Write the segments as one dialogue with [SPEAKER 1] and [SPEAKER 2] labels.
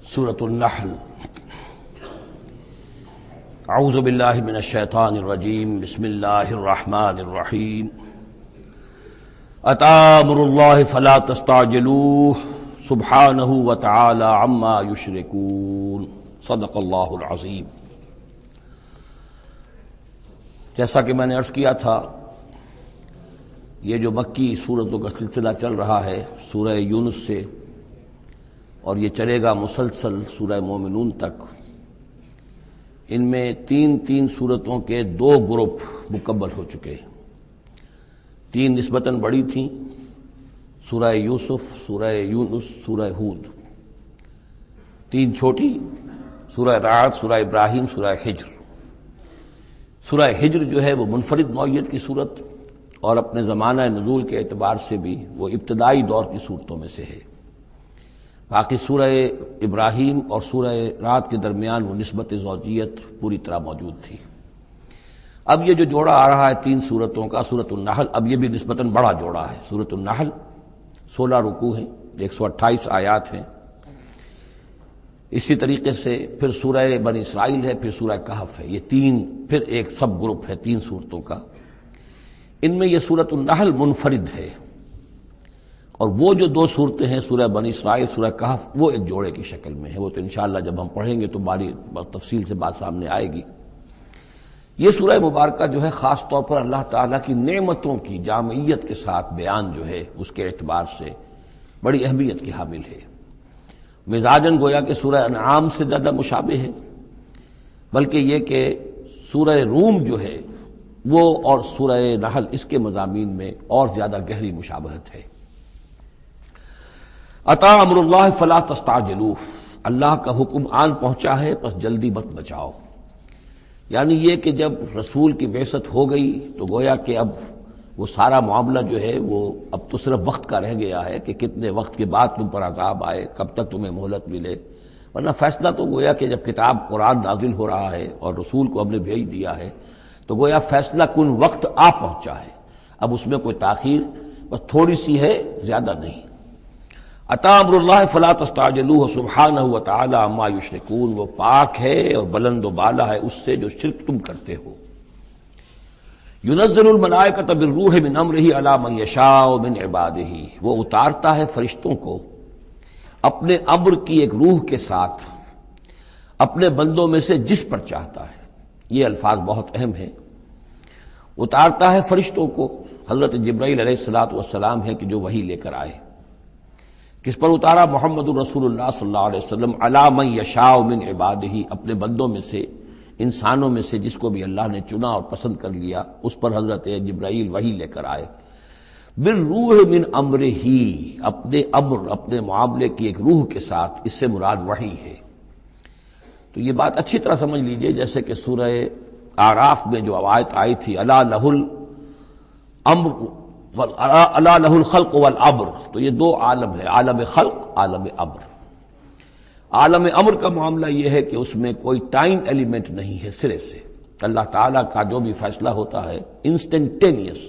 [SPEAKER 1] سورۃ النحل۔ اعوذ باللہ من الشیطان الرجیم، بسم اللہ الرحمن الرحیم۔ اتی امر اللہ فلا تستعجلوہ سبحانہ وتعالی عما یشرکون، صدق اللہ العظیم۔ جیسا کہ میں نے عرض کیا تھا، یہ جو مکی سورتوں کا سلسلہ چل رہا ہے سورہ یونس سے، اور یہ چلے گا مسلسل سورہ مومنون تک، ان میں تین سورتوں کے 2 گروپ مکمل ہو چکے ہیں۔ 3 نسبتاً بڑی تھیں، سورہ یوسف، سورہ یونس، سورہ ہود۔ 3 چھوٹی، سورہ رعد، سورہ ابراہیم، سورہ ہجر۔ سورہ ہجر جو ہے وہ منفرد نوعیت کی صورت، اور اپنے زمانہ نزول کے اعتبار سے بھی وہ ابتدائی دور کی صورتوں میں سے ہے۔ باقی سورہ ابراہیم اور سورہ رعد کے درمیان وہ نسبت زوجیت پوری طرح موجود تھی۔ اب یہ جو جوڑا آ رہا ہے 3 سورتوں کا، سورۃ النحل، اب یہ بھی نسبتاً بڑا جوڑا ہے۔ سورۃ النحل 16 رکوع ہیں، 128 آیات ہیں۔ اسی طریقے سے پھر سورہ بنی اسرائیل ہے، پھر سورہ کہف ہے۔ یہ 3 پھر ایک سب گروپ ہے 3 سورتوں کا۔ ان میں یہ سورۃ النحل منفرد ہے، اور وہ جو 2 صورتیں ہیں سورہ بنی اسرائیل، سورہ کہف، وہ ایک جوڑے کی شکل میں ہے۔ وہ تو انشاءاللہ جب ہم پڑھیں گے تو باری تفصیل سے بات سامنے آئے گی۔ یہ سورہ مبارکہ جو ہے خاص طور پر اللہ تعالیٰ کی نعمتوں کی جامعیت کے ساتھ بیان جو ہے اس کے اعتبار سے بڑی اہمیت کی حامل ہے۔ مزاجاً گویا کہ سورہ انعام سے زیادہ مشابہ ہے، بلکہ یہ کہ سورہ روم جو ہے وہ اور سورہ نحل اس کے مضامین میں اور زیادہ گہری مشابہت ہے۔ اتی امر اللہ فلا تستعجلوہ، اللہ کا حکم آن پہنچا ہے پس جلدی مت بچاؤ۔ یعنی یہ کہ جب رسول کی بعثت ہو گئی تو گویا کہ اب وہ سارا معاملہ جو ہے وہ اب تو صرف وقت کا رہ گیا ہے کہ کتنے وقت کے بعد تم پر عذاب آئے، کب تک تمہیں مہلت ملے، ورنہ فیصلہ تو گویا کہ جب کتاب قرآن نازل ہو رہا ہے اور رسول کو ہم نے بھیج دیا ہے تو گویا فیصلہ کن وقت آ پہنچا ہے۔ اب اس میں کوئی تاخیر بس تھوڑی سی ہے، زیادہ نہیں۔ اتی امر اللہ فلا تستعجلوہ سبحانہ وتعالی عما یشرکون، وہ پاک ہے اور بلند و بالا ہے اس سے جو شرک تم کرتے ہو۔ ینزل الملائکۃ بالروح من امرہ علی من یشاء من عبادہ، وہ اتارتا ہے فرشتوں کو اپنے امر کی ایک روح کے ساتھ اپنے بندوں میں سے جس پر چاہتا ہے۔ یہ الفاظ بہت اہم ہیں۔ اتارتا ہے فرشتوں کو، حضرت جبرائیل علیہ الصلوۃ والسلام ہے کہ جو وحی لے کر آئے۔ کس پر اتارا؟ محمد رسول اللہ صلی اللہ علیہ وسلم، علی من یشاء من عبادہ، اپنے بندوں میں سے، انسانوں میں سے جس کو بھی اللہ نے چنا اور پسند کر لیا اس پر حضرت جبرائیل وحی لے کر آئے۔ بالروح من امرہ، اپنے امر، اپنے معاملے کی ایک روح کے ساتھ، اس سے مراد وحی ہے۔ تو یہ بات اچھی طرح سمجھ لیجئے، جیسے کہ سورہ اعراف میں جو آیت آئی تھی، الا لہ الامر الا لہ الخلق والامر، تو یہ 2 عالم ہے، عالم خلق، عالم امر۔ عالم امر کا معاملہ یہ ہے کہ اس میں کوئی ٹائم ایلیمنٹ نہیں ہے سرے سے۔ اللہ تعالیٰ کا جو بھی فیصلہ ہوتا ہے انسٹنٹینیس،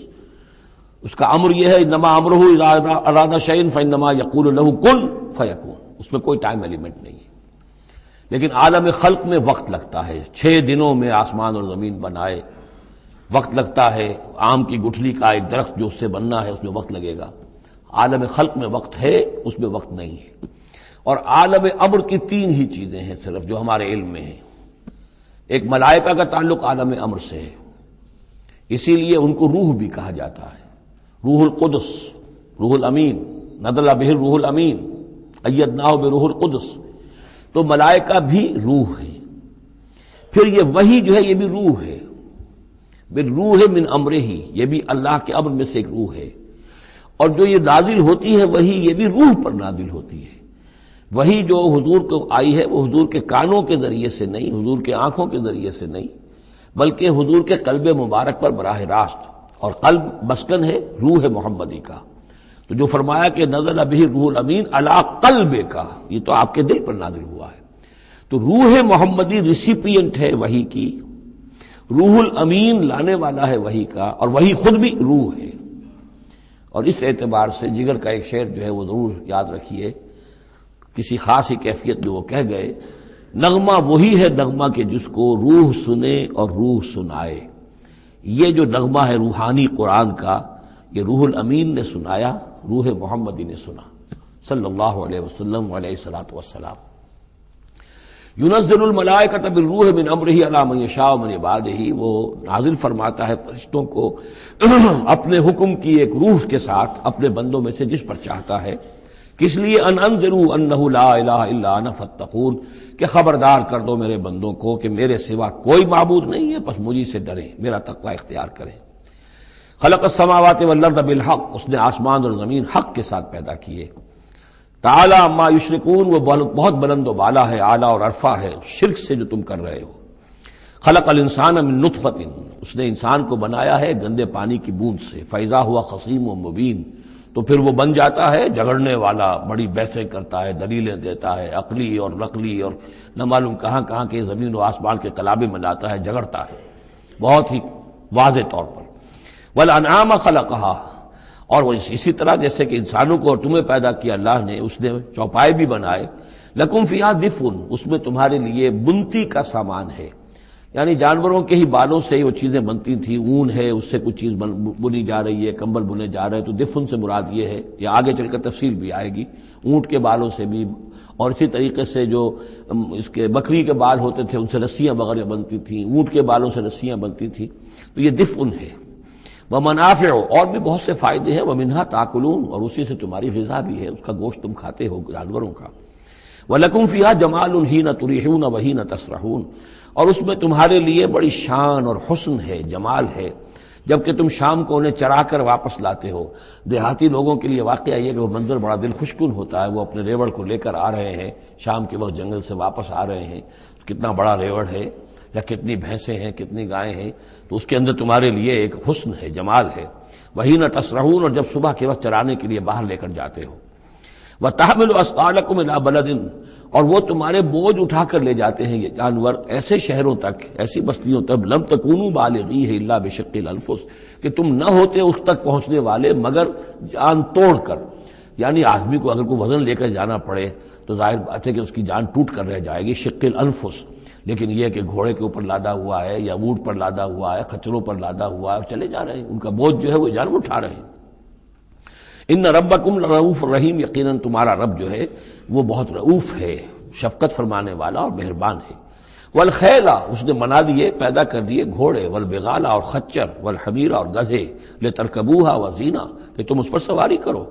[SPEAKER 1] اس کا امر یہ ہے، انما امرہ اذا اراد شیئا فانما یقول له کن فیکون، اس میں کوئی ٹائم ایلیمنٹ نہیں ہے۔ لیکن عالم خلق میں وقت لگتا ہے، 6 دنوں میں آسمان اور زمین بنائے، وقت لگتا ہے۔ آم کی گٹھلی کا ایک درخت جو اس سے بننا ہے اس میں وقت لگے گا۔ عالم خلق میں وقت ہے، اس میں وقت نہیں ہے۔ اور عالم امر کی 3 ہی چیزیں ہیں صرف جو ہمارے علم میں ہیں۔ ایک ملائکہ کا تعلق عالم امر سے ہے، اسی لیے ان کو روح بھی کہا جاتا ہے، روح القدس، روح الامین، نزل بہ الروح الامین، ایدناہ بروح القدس۔ تو ملائکہ بھی روح ہے۔ پھر یہ وحی جو ہے یہ بھی روح ہے، بالروح من امرہ، یہ بھی اللہ کے امر میں سے ایک روح ہے۔ اور جو یہ نازل ہوتی ہے وحی، یہ بھی روح پر نازل ہوتی ہے۔ وحی جو حضور کو آئی ہے وہ حضور کے کانوں کے ذریعے سے نہیں، حضور کے آنکھوں کے ذریعے سے نہیں، بلکہ حضور کے قلب مبارک پر براہ راست، اور قلب مسکن ہے روح محمدی کا۔ تو جو فرمایا کہ نزل بہ الروح الامین علی قلبک، یہ تو آپ کے دل پر نازل ہوا ہے۔ تو روح محمدی ریسیپینٹ ہے وحی کی، روح الامین لانے والا ہے وحی کا، اور وحی خود بھی روح ہے۔ اور اس اعتبار سے جگر کا ایک شعر جو ہے وہ ضرور یاد رکھیے کسی خاص ہی کیفیت میں وہ کہہ گئے، نغمہ وہی ہے نغمہ کہ جس کو روح سنے اور روح سنائے۔ یہ جو نغمہ ہے روحانی قرآن کا، یہ روح الامین نے سنایا، روح محمدی نے سنا صلی اللہ علیہ وسلم علیہ الصلوۃ والسلام۔ ينزل الملائکۃ بالروح من امرہ علی من یشاء من عبادہ، وہ نازل فرماتا ہے فرشتوں کو اپنے حکم کی ایک روح کے ساتھ اپنے بندوں میں سے جس پر چاہتا ہے۔ کس لیے؟ ان انذروا انہ لا الہ الا انا فاتقون، کہ خبردار کر دو میرے بندوں کو کہ میرے سوا کوئی معبود نہیں ہے، بس مجھے سے ڈریں، میرا تقوی اختیار کریں۔ خلق السماوات والارض بالحق، اس نے آسمان اور زمین حق کے ساتھ پیدا کیے۔ تعالی عما یشرکون، وہ بہت بلند و بالا ہے، اعلیٰ اور عرفہ ہے شرک سے جو تم کر رہے ہو۔ خلق الانسان من نطفۃ، اس نے انسان کو بنایا ہے گندے پانی کی بوند سے، فاذا ہوا خصیم و مبین، تو پھر وہ بن جاتا ہے جھگڑنے والا، بڑی بحثیں کرتا ہے، دلیلیں دیتا ہے، عقلی اور نقلی اور نہ معلوم کہاں کہاں کے زمین و آسمان کے کلابے ملاتا ہے، جھگڑتا ہے بہت ہی واضح طور پر۔ والانعام خلقہا، اور وہ اسی طرح جیسے کہ انسانوں کو اور تمہیں پیدا کیا اللہ نے، اس نے چوپائے بھی بنائے، لکم فیہا دفء، اس میں تمہارے لیے بنتی کا سامان ہے، یعنی جانوروں کے ہی بالوں سے ہی وہ چیزیں بنتی تھیں، اون ہے اس سے کچھ چیز بنی جا رہی ہے، کمبل بنے جا رہے ہیں، تو دفن سے مراد یہ ہے، یا آگے چل کر تفصیل بھی آئے گی، اونٹ کے بالوں سے بھی، اور اسی طریقے سے جو اس کے بکری کے بال ہوتے تھے ان سے رسیاں وغیرہ بنتی تھیں، اونٹ کے بالوں سے رسیاں بنتی تھیں، تو یہ دفن ہے۔ ومنافع، اور بھی بہت سے فائدے ہیں، ومنہا تاکلون، اور اسی سے تمہاری غذا بھی ہے، اس کا گوشت تم کھاتے ہو جانوروں کا۔ وَلَكُمْ فِيهَا جَمَالٌ حِينَ تُرِيحُونَ وَحِينَ تَسْرَحُونَ، اور اس میں تمہارے لیے بڑی شان اور حسن ہے، جمال ہے، جبکہ تم شام کو انہیں چرا کر واپس لاتے ہو۔ دیہاتی لوگوں کے لیے واقعہ یہ کہ وہ منظر بڑا دل خوشکن ہوتا ہے، وہ اپنے ریوڑ کو لے کر آ رہے ہیں، شام کے وقت جنگل سے واپس آ رہے ہیں، کتنا بڑا ریوڑ ہے یا کتنی بھینسیں ہیں، کتنی گائیں ہیں، تو اس کے اندر تمہارے لیے ایک حسن ہے، جمال ہے۔ وَحِينَ تَسْرَحُونَ، اور جب صبح کے وقت چرانے کے لیے باہر لے کر جاتے ہو۔ وَتَحْمِلُ أَثْقَالَكُمْ إِلَىٰ بَلَدٍ، اور وہ تمہارے بوجھ اٹھا کر لے جاتے ہیں یہ جانور ایسے شہروں تک، ایسی بستیوں تک، لَمْ تَكُونُوا بَالِغِيهِ إِلَّا بِشِقِّ الْأَنفُسِ، کہ تم نہ ہوتے اس تک پہنچنے والے مگر جان توڑ کر، یعنی آدمی کو اگر کوئی وزن لے کر جانا پڑے تو ظاہر بات ہے کہ اس کی جان ٹوٹ کر رہ جائے گی، شق الانفس، لیکن یہ کہ گھوڑے کے اوپر لادا ہوا ہے یا اونٹ پر لادا ہوا ہے، خچروں پر لادا ہوا ہے اور چلے جا رہے ہیں، ان کا بوجھ جو ہے وہ جانور اٹھا رہے ہیں۔ ان ربکم لرؤوف رحیم، یقیناً تمہارا رب جو ہے وہ بہت رؤوف ہے، شفقت فرمانے والا اور مہربان ہے۔ والخیلا، اس نے بنا دیے، پیدا کر دیے گھوڑے، والبغال، اور خچر، والحمیر، اور گدھے، لترکبوها وزینہ، کہ تم اس پر سواری کرو۔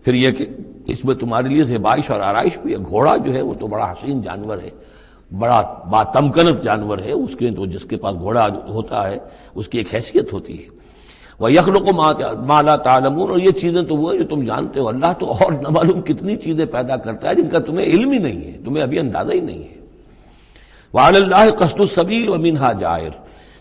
[SPEAKER 1] پھر یہ کہ اس میں تمہارے لیے زیبائش اور آرائش بھی ہے۔ گھوڑا جو ہے وہ تو بڑا حسین جانور ہے، بڑا باتمکنت جانور ہے، اس کے تو جس کے پاس گھوڑا ہوتا ہے اس کی ایک حیثیت ہوتی ہے۔ وَيَخْلُقُ مَا لَا تَعْلَمُونَ، اور یہ چیزیں تو وہ ہیں جو تم جانتے ہو، اللہ تو اور نہ معلوم کتنی چیزیں پیدا کرتا ہے جن کا تمہیں علم ہی نہیں ہے، تمہیں ابھی اندازہ ہی نہیں ہے۔ وَعَلَى اللَّهِ قَصْدُ السَّبِيلِ وَمِنْهَا جَائِرٌ،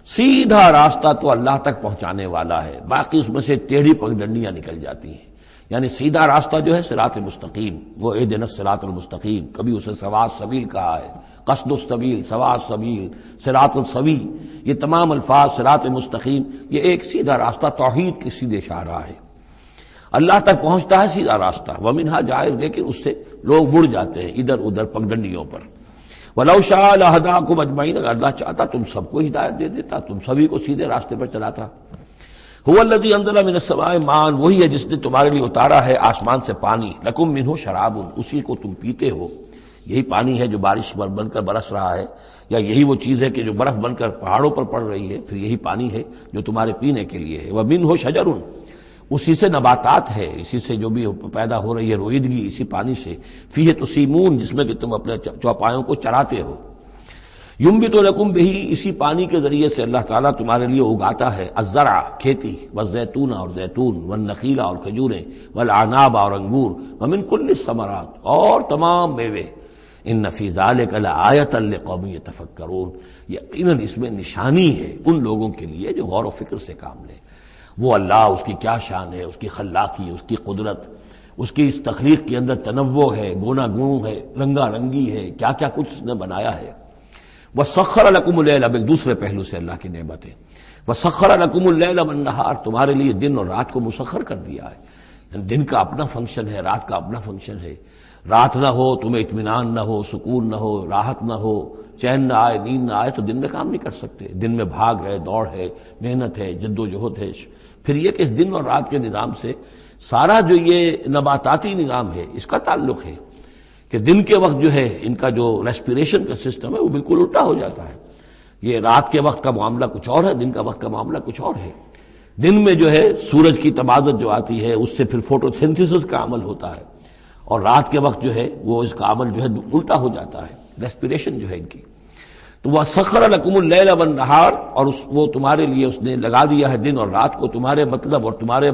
[SPEAKER 1] سیدھا راستہ تو اللہ تک پہنچانے والا ہے، باقی اس میں سے ٹیڑھی پگڈنڈیاں نکل جاتی ہیں، یعنی سیدھا راستہ جو ہے صراط مستقیم، وہ اہدنا الصراط المستقیم، کبھی اسے سواء السبیل کہا ہے، قصد السبیل، سواء السبیل، صراط السوی، یہ تمام الفاظ صراط مستقیم، یہ ایک سیدھا راستہ توحید کی سیدھے شاہراہ ہے، اللہ تک پہنچتا ہے سیدھا راستہ۔ ومنہا جائر، لیکن اس سے لوگ مڑ جاتے ہیں ادھر ادھر پگڈنڈیوں پر۔ وَلَوْ شَاءَ لَهَدَاكُمْ أَجْمَعِينَ، اگر اللہ چاہتا تم سب کو ہدایت دے دیتا، تم سبھی کو سیدھے راستے پر چلاتا۔ هُوَ الَّذِي أَنزَلَ مِنَ السَّمَاءِ مَاءً، وہی ہے جس نے تمہارے لیے اتارا ہے آسمان سے پانی، لَكُم مِّنْهُ شَرَابٌ، اسی کو تم پیتے ہو، یہی پانی ہے جو بارش بن کر برس رہا ہے، یا یہی وہ چیز ہے کہ جو برف بن کر پہاڑوں پر پڑ رہی ہے، پھر یہی پانی ہے جو تمہارے پینے کے لیے ہے۔ وَمِنْهُ شَجَرٌ، اسی سے نباتات ہے، اسی سے جو بھی پیدا ہو رہی ہے روئیدگی اسی پانی سے۔ فیہ تسیمون، جس میں کہ تم اپنے چوپایوں کو چراتے ہو۔ ینبت لکم بہ، اسی پانی کے ذریعے سے اللہ تعالیٰ تمہارے لیے اگاتا ہے الزرع، کھیتی، والزیتون، اور زیتون، والنخیل، اور کھجوریں، والاعناب، اور انگور، ومن کل الثمرات، اور تمام میوے۔ ان فی ذلک لآیۃ لقوم یتفکرون، یقیناً اس میں نشانی ہے ان لوگوں کے لیے جو غور و فکر سے کام لیں۔ وہ اللہ، اس کی کیا شان ہے، اس کی خلاقی، اس کی قدرت، اس کی اس تخلیق کے اندر تنوع ہے، گونا گون ہے، رنگا رنگی ہے، کیا کیا کچھ اس نے بنایا ہے۔ وَسَخَّرَ لَكُمُ اللَّيْلَ، اب ایک دوسرے پہلو سے اللہ کی نعمتیں۔ وَسَخَّرَ لَكُمُ اللَّيْلَ وَالنَّهَارَ، تمہارے لیے دن اور رات کو مسخر کر دیا ہے، دن کا اپنا فنکشن ہے، رات کا اپنا فنکشن ہے۔ رات نہ ہو تمہیں اطمینان نہ ہو، سکون نہ ہو، راحت نہ ہو، چین نہ آئے، نیند نہ آئے تو دن میں کام نہیں کر سکتے۔ دن میں بھاگ ہے، دوڑ ہے، محنت ہے، جد و جہد ہے۔ پھر یہ کہ اس دن اور رات کے نظام سے سارا جو یہ نباتاتی نظام ہے اس کا تعلق ہے کہ دن کے وقت جو ہے ان کا جو ریسپیریشن کا سسٹم ہے وہ بالکل الٹا ہو جاتا ہے۔ یہ رات کے وقت کا معاملہ کچھ اور ہے، دن کا وقت کا معاملہ کچھ اور ہے۔ دن میں جو ہے سورج کی تمازت جو آتی ہے اس سے پھر فوٹو سنتھسس کا عمل ہوتا ہے، اور رات کے وقت جو ہے وہ اس کا عمل جو ہے الٹا ہو جاتا ہے، ریسپیریشن جو ہے ان کی۔ تو وہ سخر لکم اللیل والنہار، اور وہ تمہارے لیے اس نے لگا دیا ہے دن اور رات کو تمہارے مطلب اور تمہارے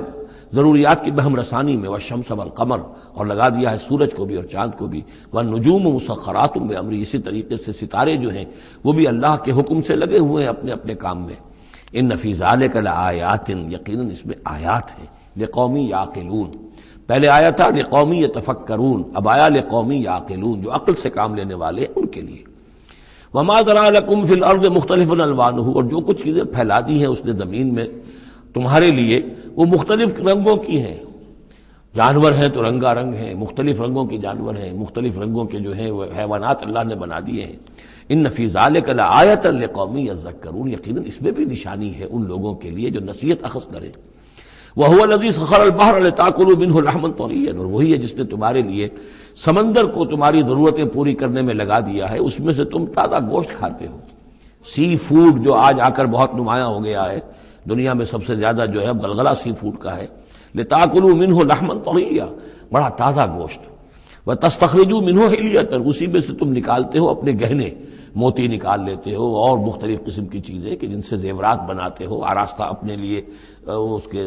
[SPEAKER 1] ضروریات کی بہم رسانی میں، والشمس والقمر، اور لگا دیا ہے سورج کو بھی اور چاند کو بھی، والنجوم مسخرات بامرہ، اسی طریقے سے ستارے جو ہیں وہ بھی اللہ کے حکم سے لگے ہوئے ہیں اپنے اپنے کام میں۔ ان فی ذلک لآیات، یقیناً اس میں آیات ہیں، لقوم یعقلون۔ پہلے آیا تھا لقوم یتفکرون، اب آیا لقوم یعقلون، جو عقل سے کام لینے والے ہیں ان کے لیے۔ وما ذرأ لکم فی الارض مختلف الوانہ، اور جو کچھ چیزیں پھیلا دی ہیں اس نے زمین میں تمہارے لیے وہ مختلف رنگوں کی ہیں۔ جانور ہیں تو رنگا رنگ ہیں، مختلف رنگوں کے جانور ہیں، مختلف رنگوں کے جو ہیں وہ حیوانات اللہ نے بنا دیے ہیں۔ ان فی ذلک لآیۃ لقوم یذکرون، یقیناً اس میں بھی نشانی ہے ان لوگوں کے لیے جو نصیحت اخذ کریں۔ وَهُوَ الَّذِي سَخَّرَ الْبَحْرَ لِتَأْكُلُوا مِنْهُ لَحْمًا طَرِيًّا، اور وہی ہے جس نے تمہارے لیے سمندر کو تمہاری ضرورتیں پوری کرنے میں لگا دیا ہے، اس میں سے تم تازہ گوشت کھاتے ہو۔ سی فوڈ جو آج آ کر بہت نمایاں ہو گیا ہے، دنیا میں سب سے زیادہ جو ہے اب غلغلہ سی فوڈ کا ہے۔ لِتَأْكُلُوا مِنْهُ لَحْمًا طَرِيًّا، بڑا تازہ گوشت۔ وَتَسْتَخْرِجُوا مِنْهُ حِلْيَةً، اسی میں سے تم نکالتے ہو اپنے گہنے، موتی نکال لیتے ہو اور مختلف قسم کی چیزیں کہ جن سے زیورات بناتے ہو، آراستہ اپنے لیے اس کے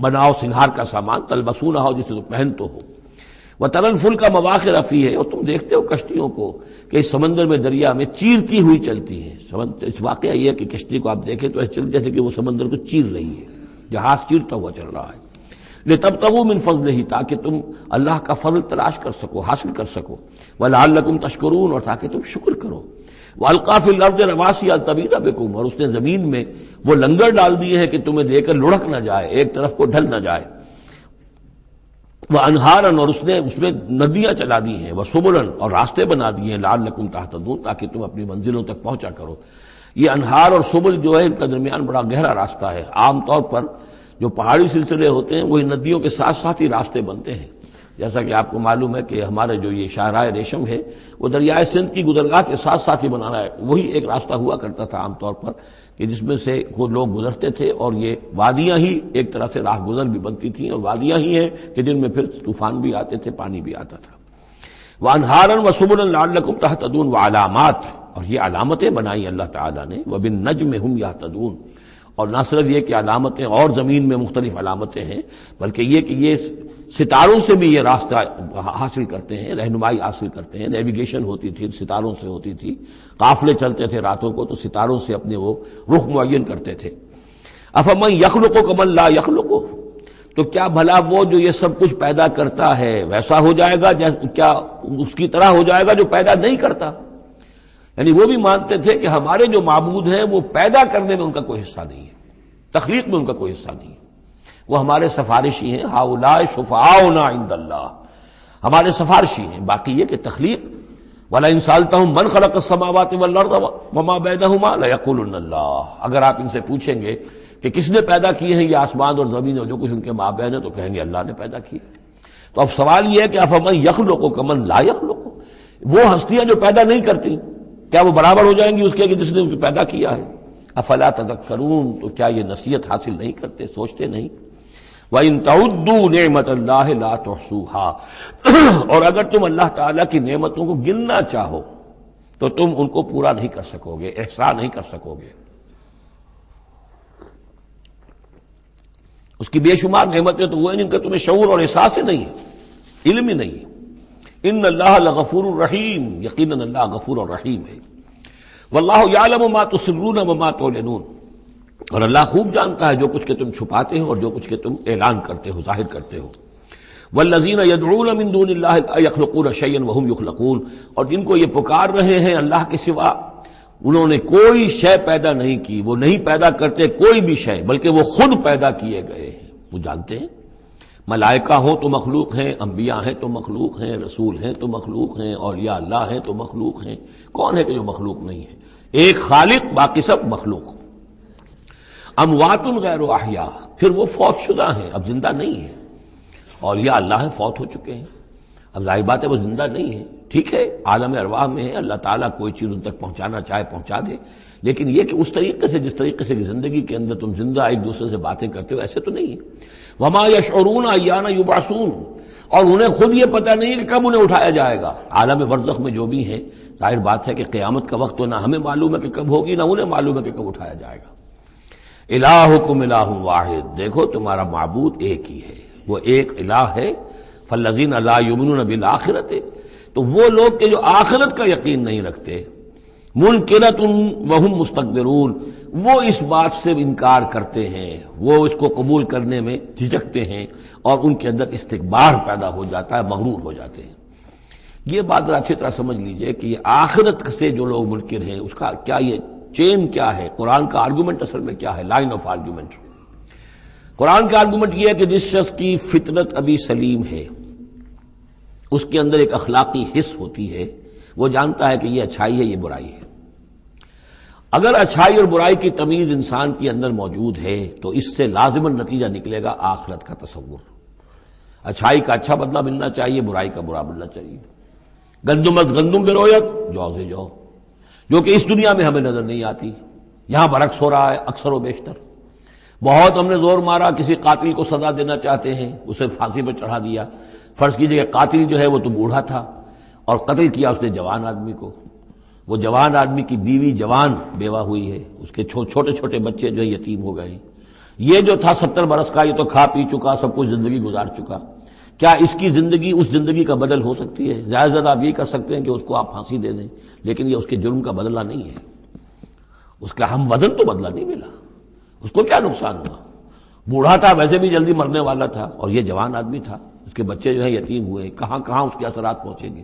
[SPEAKER 1] بناؤ سنگھار کا سامان، تلبسونہ ہو جسے تو پہنتے ہو۔ وَتَرَى الْفُلْكَ مَوَاخِرَ فِيهِ، اور تم دیکھتے ہو کشتیوں کو کہ اس سمندر میں، دریا میں چیرتی ہوئی چلتی ہیں۔ اس واقعہ یہ ہے کہ کشتی کو آپ دیکھیں تو ایسے جیسے کہ وہ سمندر کو چیر رہی ہے، جہاز چیرتا ہوا چل رہا ہے۔ لِتَبْتَغُوا مِنْ فَضْلِهِ، تاکہ تم اللہ کا فضل تلاش کر سکو، حاصل کر سکو۔ وَلَعَلَّكُمْ تَشْكُرُونَ، اور تاکہ تم شکر کرو۔ وَأَلْقَىٰ فِي الْأَرْضِ رَوَاسِيَ أَن تَمِيدَ بِكُمْ، اور اس نے زمین میں وہ لنگر ڈال دیے ہیں کہ تمہیں دے کر لڑک نہ جائے، ایک طرف کو ڈھل نہ جائے۔ وَأَنْهَارًا، اور اس نے اس میں ندیاں چلا دی ہیں۔ وَسُبُلًا، اور راستے بنا دیے ہیں، لَعَلَّكُمْ تَهْتَدُونَ، تاکہ تم اپنی منزلوں تک پہنچا کرو۔ یہ انہار اور سبل جو ہے ان کا درمیان بڑا گہرا راستہ ہے۔ عام طور پر جو پہاڑی سلسلے ہوتے ہیں وہی ندیوں کے ساتھ ساتھ ہی راستے بنتے ہیں۔ جیسا کہ آپ کو معلوم ہے کہ ہمارے جو یہ شاہراہ ریشم ہے وہ دریائے سندھ کی گزرگاہ کے ساتھ ساتھ ہی بنانا ہے، وہی ایک راستہ ہوا کرتا تھا عام طور پر کہ جس میں سے وہ لوگ گزرتے تھے، اور یہ وادیاں ہی ایک طرح سے راہ گزر بھی بنتی تھیں، اور وادیاں ہی ہیں کہ جن میں پھر طوفان بھی آتے تھے، پانی بھی آتا تھا۔ وَأَنْهَارًا وَسُبُلًا لَعَلَّكُمْ تَهْتَدُونَ، وَعَلَامَاتٍ، اور یہ علامتیں بنائی اللہ تعالیٰ نے۔ وَبِالنَّجْمِ هُمْ يَهْتَدُونَ، اور نہ صرف یہ کہ علامتیں اور زمین میں مختلف علامتیں ہیں، بلکہ یہ کہ یہ ستاروں سے بھی یہ راستہ حاصل کرتے ہیں، رہنمائی حاصل کرتے ہیں۔ نیویگیشن ہوتی تھی، ستاروں سے ہوتی تھی، قافلے چلتے تھے راتوں کو تو ستاروں سے اپنے وہ رخ معین کرتے تھے۔ أَفَمَن يَخْلُقُ كَمَن لَّا يَخْلُقُ، تو کیا بھلا وہ جو یہ سب کچھ پیدا کرتا ہے ویسا ہو جائے گا، کیا اس کی طرح ہو جائے گا جو پیدا نہیں کرتا؟ یعنی وہ بھی مانتے تھے کہ ہمارے جو معبود ہیں وہ پیدا کرنے میں ان کا کوئی حصہ نہیں ہے، تخلیق میں ان کا کوئی حصہ نہیں ہے، وہ ہمارے سفارشی ہیں۔ ہؤلاء شفعاؤنا عند اللہ، ہمارے سفارشی ہیں۔ باقی یہ کہ تخلیق، وَلَئِن سَأَلْتَهُم مَّنْ خَلَقَ السَّمَاوَاتِ وَالْأَرْضَ وَمَا بَيْنَهُمَا لَيَقُولُنَّ اللَّهُ، اگر آپ ان سے پوچھیں گے کہ کس نے پیدا کیے ہیں یہ آسمان اور زمین اور جو کچھ ان کے مابین ہے، تو کہیں گے اللہ نے پیدا کیے۔ تو اب سوال یہ ہے کہ أَفَمَن يَخْلُقُ كَمَن لَّا يَخْلُقُ، وہ ہستیاں جو پیدا نہیں کرتی کیا وہ برابر ہو جائیں گی اس کے کہ جس نے ان کو پیدا کیا ہے؟ افلا تذکرون، تو کیا یہ نصیحت حاصل نہیں کرتے، سوچتے نہیں؟ وَإِن تَعُدُّوا نِعْمَتَ اللَّهِ لَا تُحْصُوهَا، اور اگر تم اللہ تعالیٰ کی نعمتوں کو گننا چاہو تو تم ان کو پورا نہیں کر سکو گے، احصاء نہیں کر سکو گے۔ اس کی بے شمار نعمتیں تو وہ ہیں جن کا تمہیں شعور اور احساس ہی نہیں ہے، علم ہی نہیں ہے۔ ان اللہ لغفور الرحیم، یقیناً اللہ غفور اور رحیم ہے۔ واللہ یعلم ما تسرون وما تعلنون، اور اللہ خوب جانتا ہے جو کچھ کہ تم چھپاتے ہو اور جو کچھ کہ تم اعلان کرتے ہو، ظاہر کرتے ہو۔ والذین یدعون من دون اللہ لا یخلقون شیئا وهم یخلقون، اور جن کو یہ پکار رہے ہیں اللہ کے سوا، انہوں نے کوئی شے پیدا نہیں کی، وہ نہیں پیدا کرتے کوئی بھی شے، بلکہ وہ خود پیدا کیے گئے ہیں۔ وہ جانتے ہیں ملائکہ ہوں تو مخلوق ہیں، انبیاء ہیں تو مخلوق ہیں، رسول ہیں تو مخلوق ہیں، اولیاء اللہ ہیں تو مخلوق ہیں۔ کون ہے کہ جو مخلوق نہیں ہے؟ ایک خالق، باقی سب مخلوق۔ اموات غیر احیاء، پھر وہ فوت شدہ ہیں، اب زندہ نہیں ہیں۔ اولیاء اللہ ہیں، فوت ہو چکے ہیں، اب ظاہر بات ہے وہ زندہ نہیں ہے۔ ٹھیک ہے، عالم ارواح میں ہے، اللہ تعالیٰ کوئی چیز ان تک پہنچانا چاہے پہنچا دے، لیکن یہ کہ اس طریقے سے جس طریقے سے زندگی کے اندر تم زندہ ایک دوسرے سے باتیں کرتے ہو، ایسے تو نہیں ہے۔ وما یشعرون ایان یبعثون، اور انہیں خود یہ پتہ نہیں کہ کب انہیں اٹھایا جائے گا۔ عالم برزخ میں جو بھی ہیں، ظاہر بات ہے کہ قیامت کا وقت تو نہ ہمیں معلوم ہے کہ کب ہوگی، نہ انہیں معلوم ہے کہ کب اٹھایا جائے گا۔ الہکم الہ واحد، دیکھو تمہارا معبود ایک ہی ہے، وہ ایک الہ ہے۔ فالذین لا یؤمنون بالآخرۃ، تو وہ لوگ کہ جو آخرت کا یقین نہیں رکھتے، منکرۃ وہم مستکبرون، وہ اس بات سے انکار کرتے ہیں، وہ اس کو قبول کرنے میں جھجکتے ہیں، اور ان کے اندر استکبار پیدا ہو جاتا ہے، مغرور ہو جاتے ہیں۔ یہ بات ذرا اچھی طرح سمجھ لیجئے کہ یہ آخرت سے جو لوگ منکر ہیں، اس کا کیا یہ چین کیا ہے، قرآن کا آرگومنٹ اصل میں کیا ہے، لائن آف آرگومنٹ۔ قرآن کا آرگومنٹ یہ ہے کہ جس شخص کی فطرت ابھی سلیم ہے، اس کے اندر ایک اخلاقی حس ہوتی ہے، وہ جانتا ہے کہ یہ اچھائی ہے، یہ برائی ہے۔ اگر اچھائی اور برائی کی تمیز انسان کے اندر موجود ہے تو اس سے لازماً نتیجہ نکلے گا آخرت کا تصور۔ اچھائی کا اچھا بدلہ ملنا چاہیے، برائی کا برا ملنا چاہیے۔ گندم از گندم برویت، جو سے جو، جو کہ اس دنیا میں ہمیں نظر نہیں آتی، یہاں برعکس ہو رہا ہے اکثر و بیشتر۔ بہت ہم نے زور مارا، کسی قاتل کو سزا دینا چاہتے ہیں، اسے پھانسی پر چڑھا دیا۔ فرض کیجئے کہ قاتل جو ہے وہ تو بوڑھا تھا اور قتل کیا اس نے جوان آدمی کو، وہ جوان آدمی کی بیوی جوان بیوہ ہوئی ہے، اس کے چھوٹے چھوٹے بچے جو ہے یتیم ہو گئے ہیں۔ یہ جو تھا 70 برس کا، یہ تو کھا پی چکا، سب کچھ زندگی گزار چکا، کیا اس کی زندگی اس زندگی کا بدل ہو سکتی ہے؟ زیادہ زیادہ آپ یہ کر سکتے ہیں کہ اس کو آپ پھانسی دے دیں، لیکن یہ اس کے جرم کا بدلہ نہیں ہے، اس کا ہم وزن تو بدلہ نہیں ملا۔ اس کو کیا نقصان ہوا؟ بوڑھا تھا، ویسے بھی جلدی مرنے والا تھا، اور یہ جوان آدمی تھا، اس کے بچے جو ہیں یتیم ہوئے، کہاں کہاں اس کے اثرات پہنچیں گے۔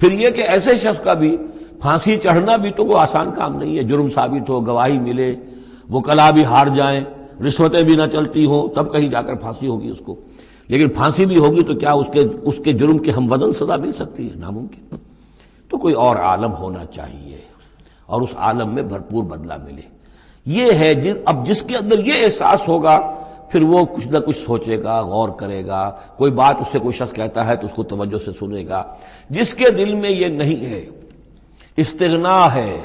[SPEAKER 1] پھر یہ کہ ایسے شخص کا بھی پھانسی چڑھنا بھی تو کوئی آسان کام نہیں ہے، جرم ثابت ہو، گواہی ملے، وکلاء بھی ہار جائیں، رشوتیں بھی نہ چلتی ہوں، تب کہیں جا کر پھانسی ہوگی اس کو۔ لیکن پھانسی بھی ہوگی تو کیا اس کے جرم کے ہم وزن سزا مل سکتی ہے؟ ناممکن۔ تو کوئی اور عالم ہونا چاہیے اور اس عالم میں بھرپور بدلہ ملے۔ یہ ہے اب جس کے اندر یہ احساس ہوگا، پھر وہ کچھ نہ کچھ سوچے گا، غور کرے گا، کوئی بات اس سے کوئی شخص کہتا ہے تو اس کو توجہ سے سنے گا۔ جس کے دل میں یہ نہیں ہے، استغنا ہے،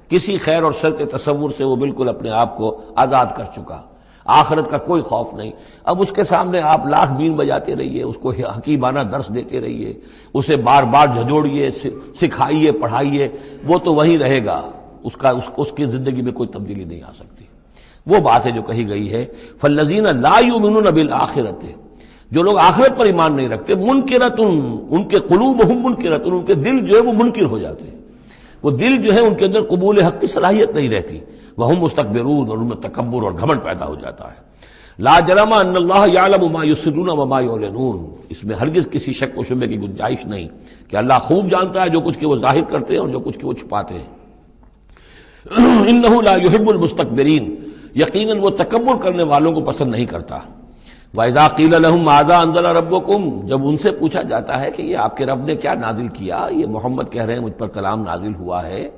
[SPEAKER 1] کسی خیر اور شر کے تصور سے وہ بالکل اپنے آپ کو آزاد کر چکا، آخرت کا کوئی خوف نہیں، اب اس کے سامنے آپ لاکھ بین بجاتے رہیے، اس کو حکیمانہ درس دیتے رہیے، اسے بار بار جھجوڑیے، سکھائیے، پڑھائیے، وہ تو وہیں رہے گا، اس کی زندگی میں کوئی تبدیلی نہیں آ سکتی۔ وہ بات ہے جو کہی گئی ہے، فالذین لا یؤمنون بالآخرۃ، جو لوگ آخرت پر ایمان نہیں رکھتے، منکرۃ، ان کے قلوبہم منکرۃ، ان کے دل جو ہے وہ منکر ہو جاتے ہیں، وہ دل جو ہے ان کے اندر قبول حق کی صلاحیت نہیں رہتی، وہم مستکبرون، اور ان میں تکبر اور گھمنڈ پیدا ہو جاتا ہے۔ لا جرم ان اللہ یعلم ما یسرون وما یعلنون، اس میں ہرگز کسی شک و شبہ کی گنجائش نہیں کہ اللہ خوب جانتا ہے جو کچھ کہ وہ ظاہر کرتے ہیں اور جو کچھ کہ وہ چھپاتے ہیں۔ انہ لا یحب المستکبرین، یقیناً وہ تکبر کرنے والوں کو پسند نہیں کرتا۔ وَإِذَا قِيلَ لَهُمْ مَاذَا أَنزَلَ رَبُّكُمْ، جب ان سے پوچھا جاتا ہے کہ یہ آپ کے رب نے کیا نازل کیا، یہ محمد کہہ رہے ہیں مجھ پر کلام نازل ہوا ہے،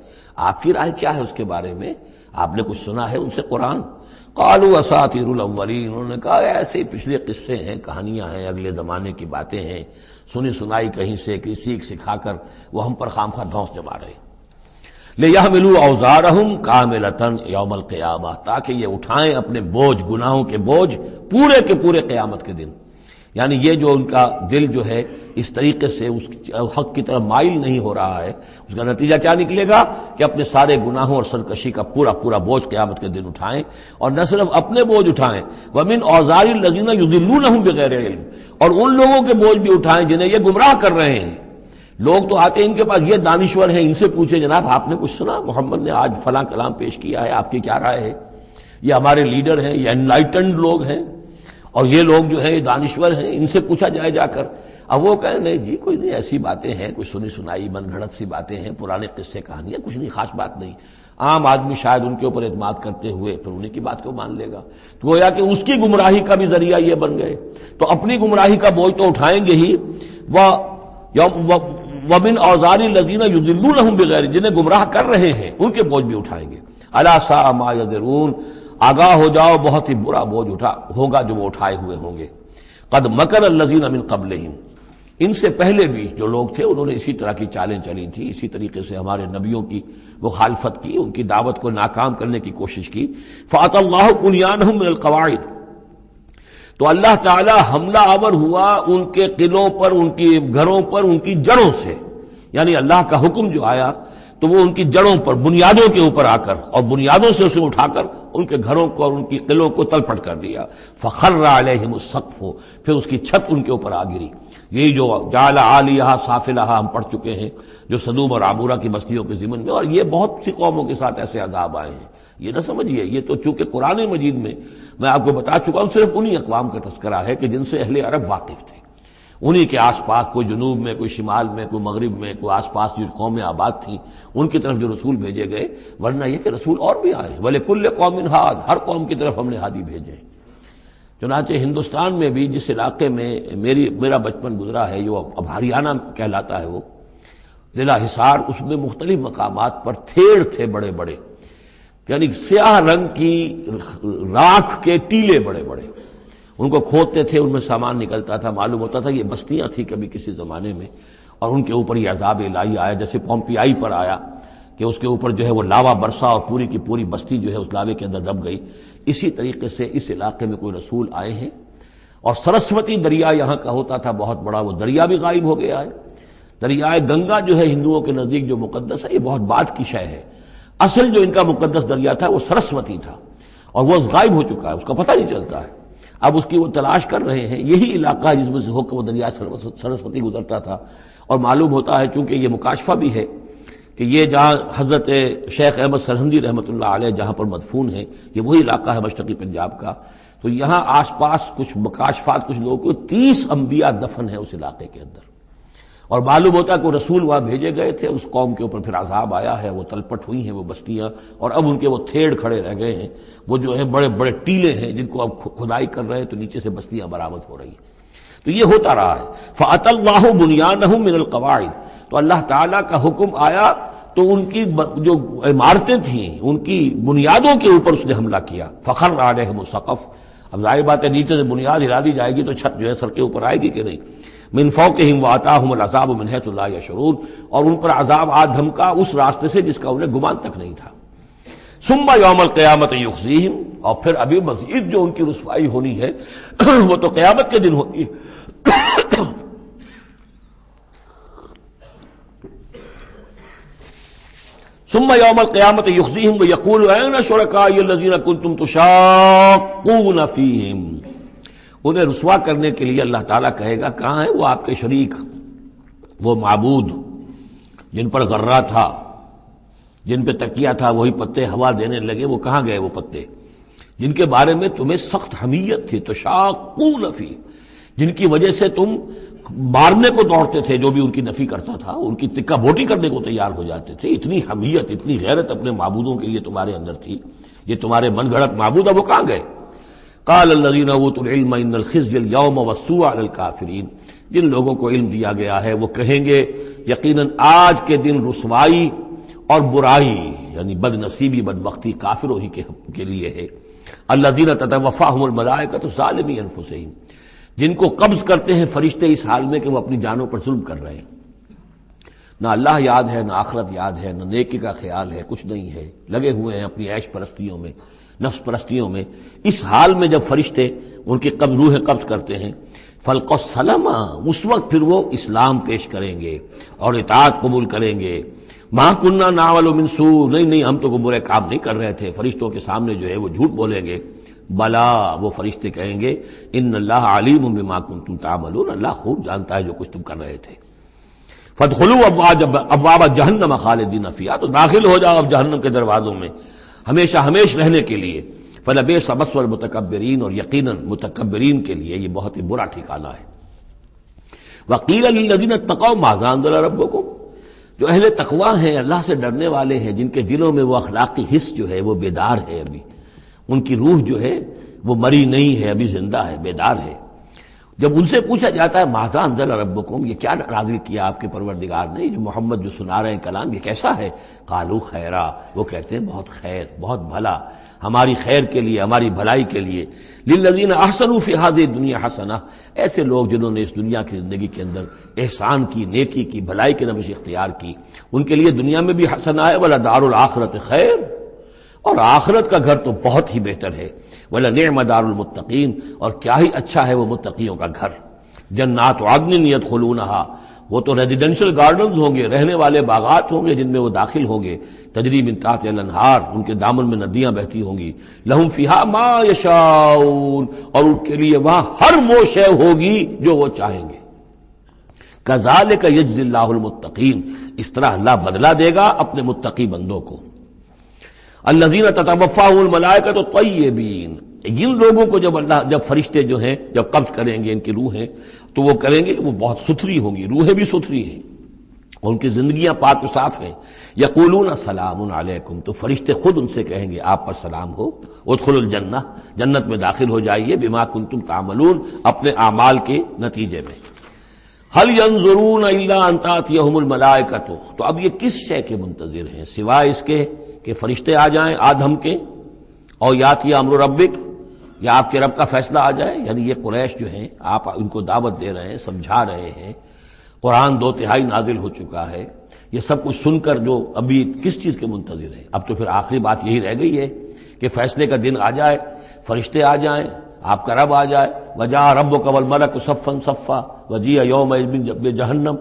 [SPEAKER 1] آپ کی رائے کیا ہے اس کے بارے میں، آپ نے کچھ سنا ہے ان سے قرآن؟ قالوا اساطیر الاولین، انہوں نے کہا ایسے ہی پچھلے قصے ہیں، کہانیاں ہیں، اگلے زمانے کی باتیں ہیں، سنی سنائی کہیں سے کسی سیکھ سکھا کر وہ ہم پر خامخواہ دھونس جما رہے ہیں۔ لِيَحْمِلُوا أَوْزَارَهُمْ كَامِلَةً يَوْمَ الْقِيَامَةِ، تاکہ یہ اٹھائیں اپنے بوجھ، گناہوں کے بوجھ پورے کے پورے قیامت کے دن۔ یعنی یہ جو ان کا دل جو ہے اس طریقے سے اس حق کی طرف مائل نہیں ہو رہا ہے، اس کا نتیجہ کیا نکلے گا کہ اپنے سارے گناہوں اور سرکشی کا پورا پورا بوجھ قیامت کے دن اٹھائیں، اور نہ صرف اپنے بوجھ اٹھائیں، وَمِنْ أَوْزَارِ الَّذِينَ يُضِلُّونَهُمْ بِغَيْرِ عِلْمٍ، اور ان لوگوں کے بوجھ بھی اٹھائیں جنہیں یہ گمراہ کر رہے ہیں۔ لوگ تو آتے ہیں ان کے پاس، یہ دانشور ہیں، ان سے پوچھیں جناب آپ نے کچھ سنا، محمد نے آج فلاں کلام پیش کیا ہے، آپ کی کیا رائے ہے؟ یہ ہمارے لیڈر ہیں، یہ انلائٹنڈ لوگ ہیں، اور یہ لوگ جو ہیں یہ دانشور ہیں، ان سے پوچھا جائے جا کر۔ اب وہ کہیں نہیں جی کوئی نہیں، ایسی باتیں ہیں، کچھ سنی سنائی من گھڑت سی باتیں ہیں، پرانے قصے کہانیاں، کچھ نہیں، خاص بات نہیں۔ عام آدمی شاید ان کے اوپر اعتماد کرتے ہوئے پھر انہیں کی بات کو مان لے گا، تو گویا کہ اس کی گمراہی کا بھی ذریعہ یہ بن گئے، تو اپنی گمراہی کا بوجھ تو اٹھائیں گے ہی، وَمِنْ أَوْزَارِ الَّذِينَ يُضِلُّونَهُمْ بِغَيْرِ، جنہیں گمراہ کر رہے ہیں ان کے بوجھ بھی اٹھائیں گے۔ أَلَا سَاءَ مَا يَذِرُونَ، آگاہ ہو جاؤ بہت ہی برا بوجھ ہوگا جو وہ اٹھائے ہوئے ہوں گے۔ قَدْ مَكَرَ الَّذِينَ مِنْ قَبْلِهِمْ، ان سے پہلے بھی جو لوگ تھے انہوں نے اسی طرح کی چالیں چلی تھی، اسی طریقے سے ہمارے نبیوں کی مخالفت کی، ان کی دعوت کو ناکام کرنے کی کوشش کی۔ فَأَتَى اللَّهُ بُنْيَانَهُم مِّنَ الْقَوَاعِدِ، تو اللہ تعالی حملہ آور ہوا ان کے قلعوں پر، ان کی گھروں پر، ان کی جڑوں سے، یعنی اللہ کا حکم جو آیا تو وہ ان کی جڑوں پر، بنیادوں کے اوپر آ کر، اور بنیادوں سے اسے اٹھا کر ان کے گھروں کو اور ان کی قلعوں کو تلپٹ کر دیا۔ فَخَرَّ عَلَيْهِمُ السَّقْفُ، پھر اس کی چھت ان کے اوپر آ گری۔ یہی جو جعل عالیہا سافلہا ہم پڑھ چکے ہیں، جو سدوم اور عمورہ کی بستیوں کے ضمن میں، اور یہ بہت سی قوموں کے ساتھ ایسے عذاب آئے ہیں، یہ نہ سمجھیے، یہ تو چونکہ قرآن مجید میں میں آپ کو بتا چکا ہوں صرف انہی اقوام کا تذکرہ ہے کہ جن سے اہل عرب واقف تھے، انہی کے آس پاس، کوئی جنوب میں، کوئی شمال میں، کوئی مغرب میں، کوئی آس پاس جو قومیں آباد تھیں ان کی طرف جو رسول بھیجے گئے، ورنہ یہ کہ رسول اور بھی آئے، وَلِكُلِّ قَوْمٍ ہَادٍ، ہر قوم کی طرف ہم نے ہادی بھیجے۔ چنانچہ ہندوستان میں بھی جس علاقے میں میرا بچپن گزرا ہے، جو اب ہریانہ کہلاتا ہے، وہ ضلع حصار، اس میں مختلف مقامات پر تھیڑ تھے بڑے بڑے، یعنی سیاہ رنگ کی راکھ کے ٹیلے بڑے بڑے، ان کو کھودتے تھے، ان میں سامان نکلتا تھا، معلوم ہوتا تھا یہ بستیاں تھیں کبھی کسی زمانے میں، اور ان کے اوپر یہ عذاب الہی آیا، جیسے پومپیائی پر آیا کہ اس کے اوپر جو ہے وہ لاوا برسا اور پوری کی پوری بستی جو ہے اس لاوے کے اندر دب گئی۔ اسی طریقے سے اس علاقے میں کوئی رسول آئے ہیں، اور سرسوتی دریا یہاں کا ہوتا تھا بہت بڑا، وہ دریا بھی غائب ہو گیا ہے۔ دریائے گنگا جو ہے ہندوؤں کے نزدیک جو مقدس ہے، یہ بہت بعد کی شے ہے، اصل جو ان کا مقدس دریا تھا وہ سرسوتی تھا، اور وہ غائب ہو چکا ہے، اس کا پتہ نہیں چلتا ہے۔ اب اس کی وہ تلاش کر رہے ہیں، یہی علاقہ ہے جس میں سے ہو کے وہ دریا سرسوتی گزرتا تھا، اور معلوم ہوتا ہے چونکہ یہ مکاشفہ بھی ہے کہ یہ جہاں حضرت شیخ احمد سرہندی رحمۃ اللہ علیہ جہاں پر مدفون ہیں، یہ وہی علاقہ ہے مشرقی پنجاب کا، تو یہاں آس پاس کچھ مکاشفات، کچھ لوگوں کو 30 انبیاء دفن ہیں اس علاقے کے اندر، اور معلوم ہوتا ہے کہ رسول وہاں بھیجے گئے تھے، اس قوم کے اوپر پھر عذاب آیا ہے، وہ تلپٹ ہوئی ہیں وہ بستیاں، اور اب ان کے وہ تھیڑ کھڑے رہ گئے ہیں، وہ جو ہے بڑے بڑے ٹیلے ہیں جن کو اب کھدائی کر رہے ہیں تو نیچے سے بستیاں برآمد ہو رہی ہیں۔ تو یہ ہوتا رہا ہے۔ فَأَتَى اللَّهُ بُنْيَانَهُم مِّنَ الْقَوَاعِدِ، تو اللہ تعالیٰ کا حکم آیا تو ان کی جو عمارتیں تھیں ان کی بنیادوں کے اوپر اس نے حملہ کیا۔ فَخَرَّ عَلَيْهِمُ السَّقْفُ، اب ظاہر بات ہے نیچے سے بنیاد ہلا دی جائے گی تو چھت جو ہے سر کے اوپر آئے گی کہ نہیں۔ مِن فَوْقِهِمْ وَأَتَاهُمُ الْعَذَابُ مِنْ حَيْثُ لَا يَشْعُرُونَ، اور ان پر عذاب آ دھمکا اس راستے سے جس کا انہیں گمان تک نہیں تھا۔ ثُمَّ يَوْمَ الْقِيَامَةِ يُخْزِيهِمْ، اور پھر ابھی مزید جو ان کی رسوائی ہونی ہے وہ تو قیامت کے دن ہوگی۔ ثم يوم القيامة يخزيهم ويقول أين شركائي الذين كنتم تشاقون فيهم، انہیں رسوا کرنے کے لیے اللہ تعالیٰ کہے گا کہاں ہے وہ آپ کے شریک، وہ معبود جن پر غرہ تھا، جن پہ تکیہ تھا، وہی پتے ہوا دینے لگے، وہ کہاں گئے وہ پتے جن کے بارے میں تمہیں سخت حمیت تھی، تشاقون فیہ، جن کی وجہ سے تم مارنے کو دوڑتے تھے، جو بھی ان کی نفی کرتا تھا ان کی تکہ بوٹی کرنے کو تیار ہو جاتے تھے، اتنی حمیت، اتنی غیرت اپنے معبودوں کے لیے تمہارے اندر تھی، یہ تمہارے من گھڑت معبود اب وہ کہاں گئے؟ قال الذین اوتوا العلم ان الخزي اليوم والسوء على الكافرین، جن لوگوں کو علم دیا گیا ہے وہ کہیں گے یقیناً آج کے دن رسوائی اور برائی یعنی بد نصیبی بدبختی کافروں ہی کے لیے ہے۔ الذین تتوفاہم الملائکۃ ظالمی انفسہم، جن کو قبض کرتے ہیں فرشتے اس حال میں کہ وہ اپنی جانوں پر ظلم کر رہے ہیں، نہ اللہ یاد ہے، نہ آخرت یاد ہے، نہ نیکی کا خیال ہے، کچھ نہیں ہے، لگے ہوئے ہیں اپنی عیش پرستیوں میں، نفس پرستیوں میں۔ اس حال میں جب فرشتے ان کی روح قبض کرتے ہیں، فَالْقَوْ السَّلَامَ، اس وقت پھر وہ اسلام پیش کریں گے اور اطاعت قبول کریں گے۔ مَا كُنَّا نَعْمَلُ مِن سُوءٍ، نہیں ہم تو کوئی برے کام نہیں کر رہے تھے، فرشتوں کے سامنے جو ہے وہ جھوٹ بولیں گے۔ بلا، وہ فرشتے کہیں گے ان اللہ علیم بما کنتم تعملون، اللہ خوب جانتا ہے جو کچھ تم کر رہے تھے۔ فادخلوا ابواب جہنم خالدین فیہا، تو داخل ہو جاؤ اب جہنم کے دروازوں میں ہمیشہ ہمیش رہنے کے لیے۔ فلبئس مثوى المتکبرین، اور یقیناً متکبرین کے لیے یہ بہت ہی برا ٹھکانہ ہے۔ وقیل للذین اتقوا ماذا انزل ربکم، جو اہل تقوی ہیں، اللہ سے ڈرنے والے ہیں، جن کے دلوں میں وہ اخلاقی حس جو ہے وہ بیدار ہے، ابھی ان کی روح جو ہے وہ مری نہیں ہے، ابھی زندہ ہے، بیدار ہے، جب ان سے پوچھا جاتا ہے ماذا انزل ربکم، یہ کیا نازل کیا آپ کے پروردگار نے، جو محمد جو سنا رہے ہیں کلام یہ کیسا ہے، قالوا خیرا، وہ کہتے ہیں بہت خیر، بہت بھلا، ہماری خیر کے لیے، ہماری بھلائی کے لیے، للذین احسنوا فی ھذہ الدنیا حسنہ، ایسے لوگ جنہوں نے اس دنیا کی زندگی کے اندر احسان کی، نیکی کی، بھلائی کی روش اختیار کی، ان کے لیے دنیا میں بھی حسنہ ہے، ولدار الآخرۃ خیر، اور آخرت کا گھر تو بہت ہی بہتر ہے، وَلَنِعْمَ دَارُ الْمُتَّقِينَ، اور کیا ہی اچھا ہے وہ متقیوں کا گھر، جنات عدن يدخلونها، وہ تو ریزیڈینشل گارڈنز ہوں گے، رہنے والے باغات ہوں گے جن میں وہ داخل ہوں گے، تجری من تحتها الانہار، ان کے دامن میں ندیاں بہتی ہوں گی، لہم فیہا ما یشاؤون، اور ان کے لیے وہاں ہر وہ شے ہوگی جو وہ چاہیں گے، کذالک یجزی اللہ المتقین، اس طرح اللہ بدلہ دے گا اپنے متقی بندوں کو، الذین تتوفاہم الملائکۃ الطیبین، جن لوگوں کو جب فرشتے جو ہیں جب قبض کریں گے ان کی روحیں، تو وہ کریں گے کہ وہ بہت ستھری ہوں گی، روحیں بھی ستھری ہیں اور ان کی زندگیاں پاک و صاف ہیں، یقولون سلام علیکم، تو فرشتے خود ان سے کہیں گے آپ پر سلام ہو، ادخلوا الجنہ، جنت میں داخل ہو جائیے، بما کنتم تعملون، اپنے اعمال کے نتیجے میں، هل ينظرون الا ان تاتيهم الملائکۃ، تو اب یہ کس شے کے منتظر ہیں سوائے اس کے کہ فرشتے آ جائیں آدم کے، اور یاتی امر ربک، یا آپ کے رب کا فیصلہ آ جائے، یعنی یہ قریش جو ہیں آپ ان کو دعوت دے رہے ہیں، سمجھا رہے ہیں، قرآن 2/3 نازل ہو چکا ہے، یہ سب کچھ سن کر جو ابھی کس چیز کے منتظر ہیں، اب تو پھر آخری بات یہی رہ گئی ہے کہ فیصلے کا دن آ جائے، فرشتے آ جائیں، آپ کا رب آ جائے، وجاء ربک والملک صفا صفا وجیء یومئذ بجہنم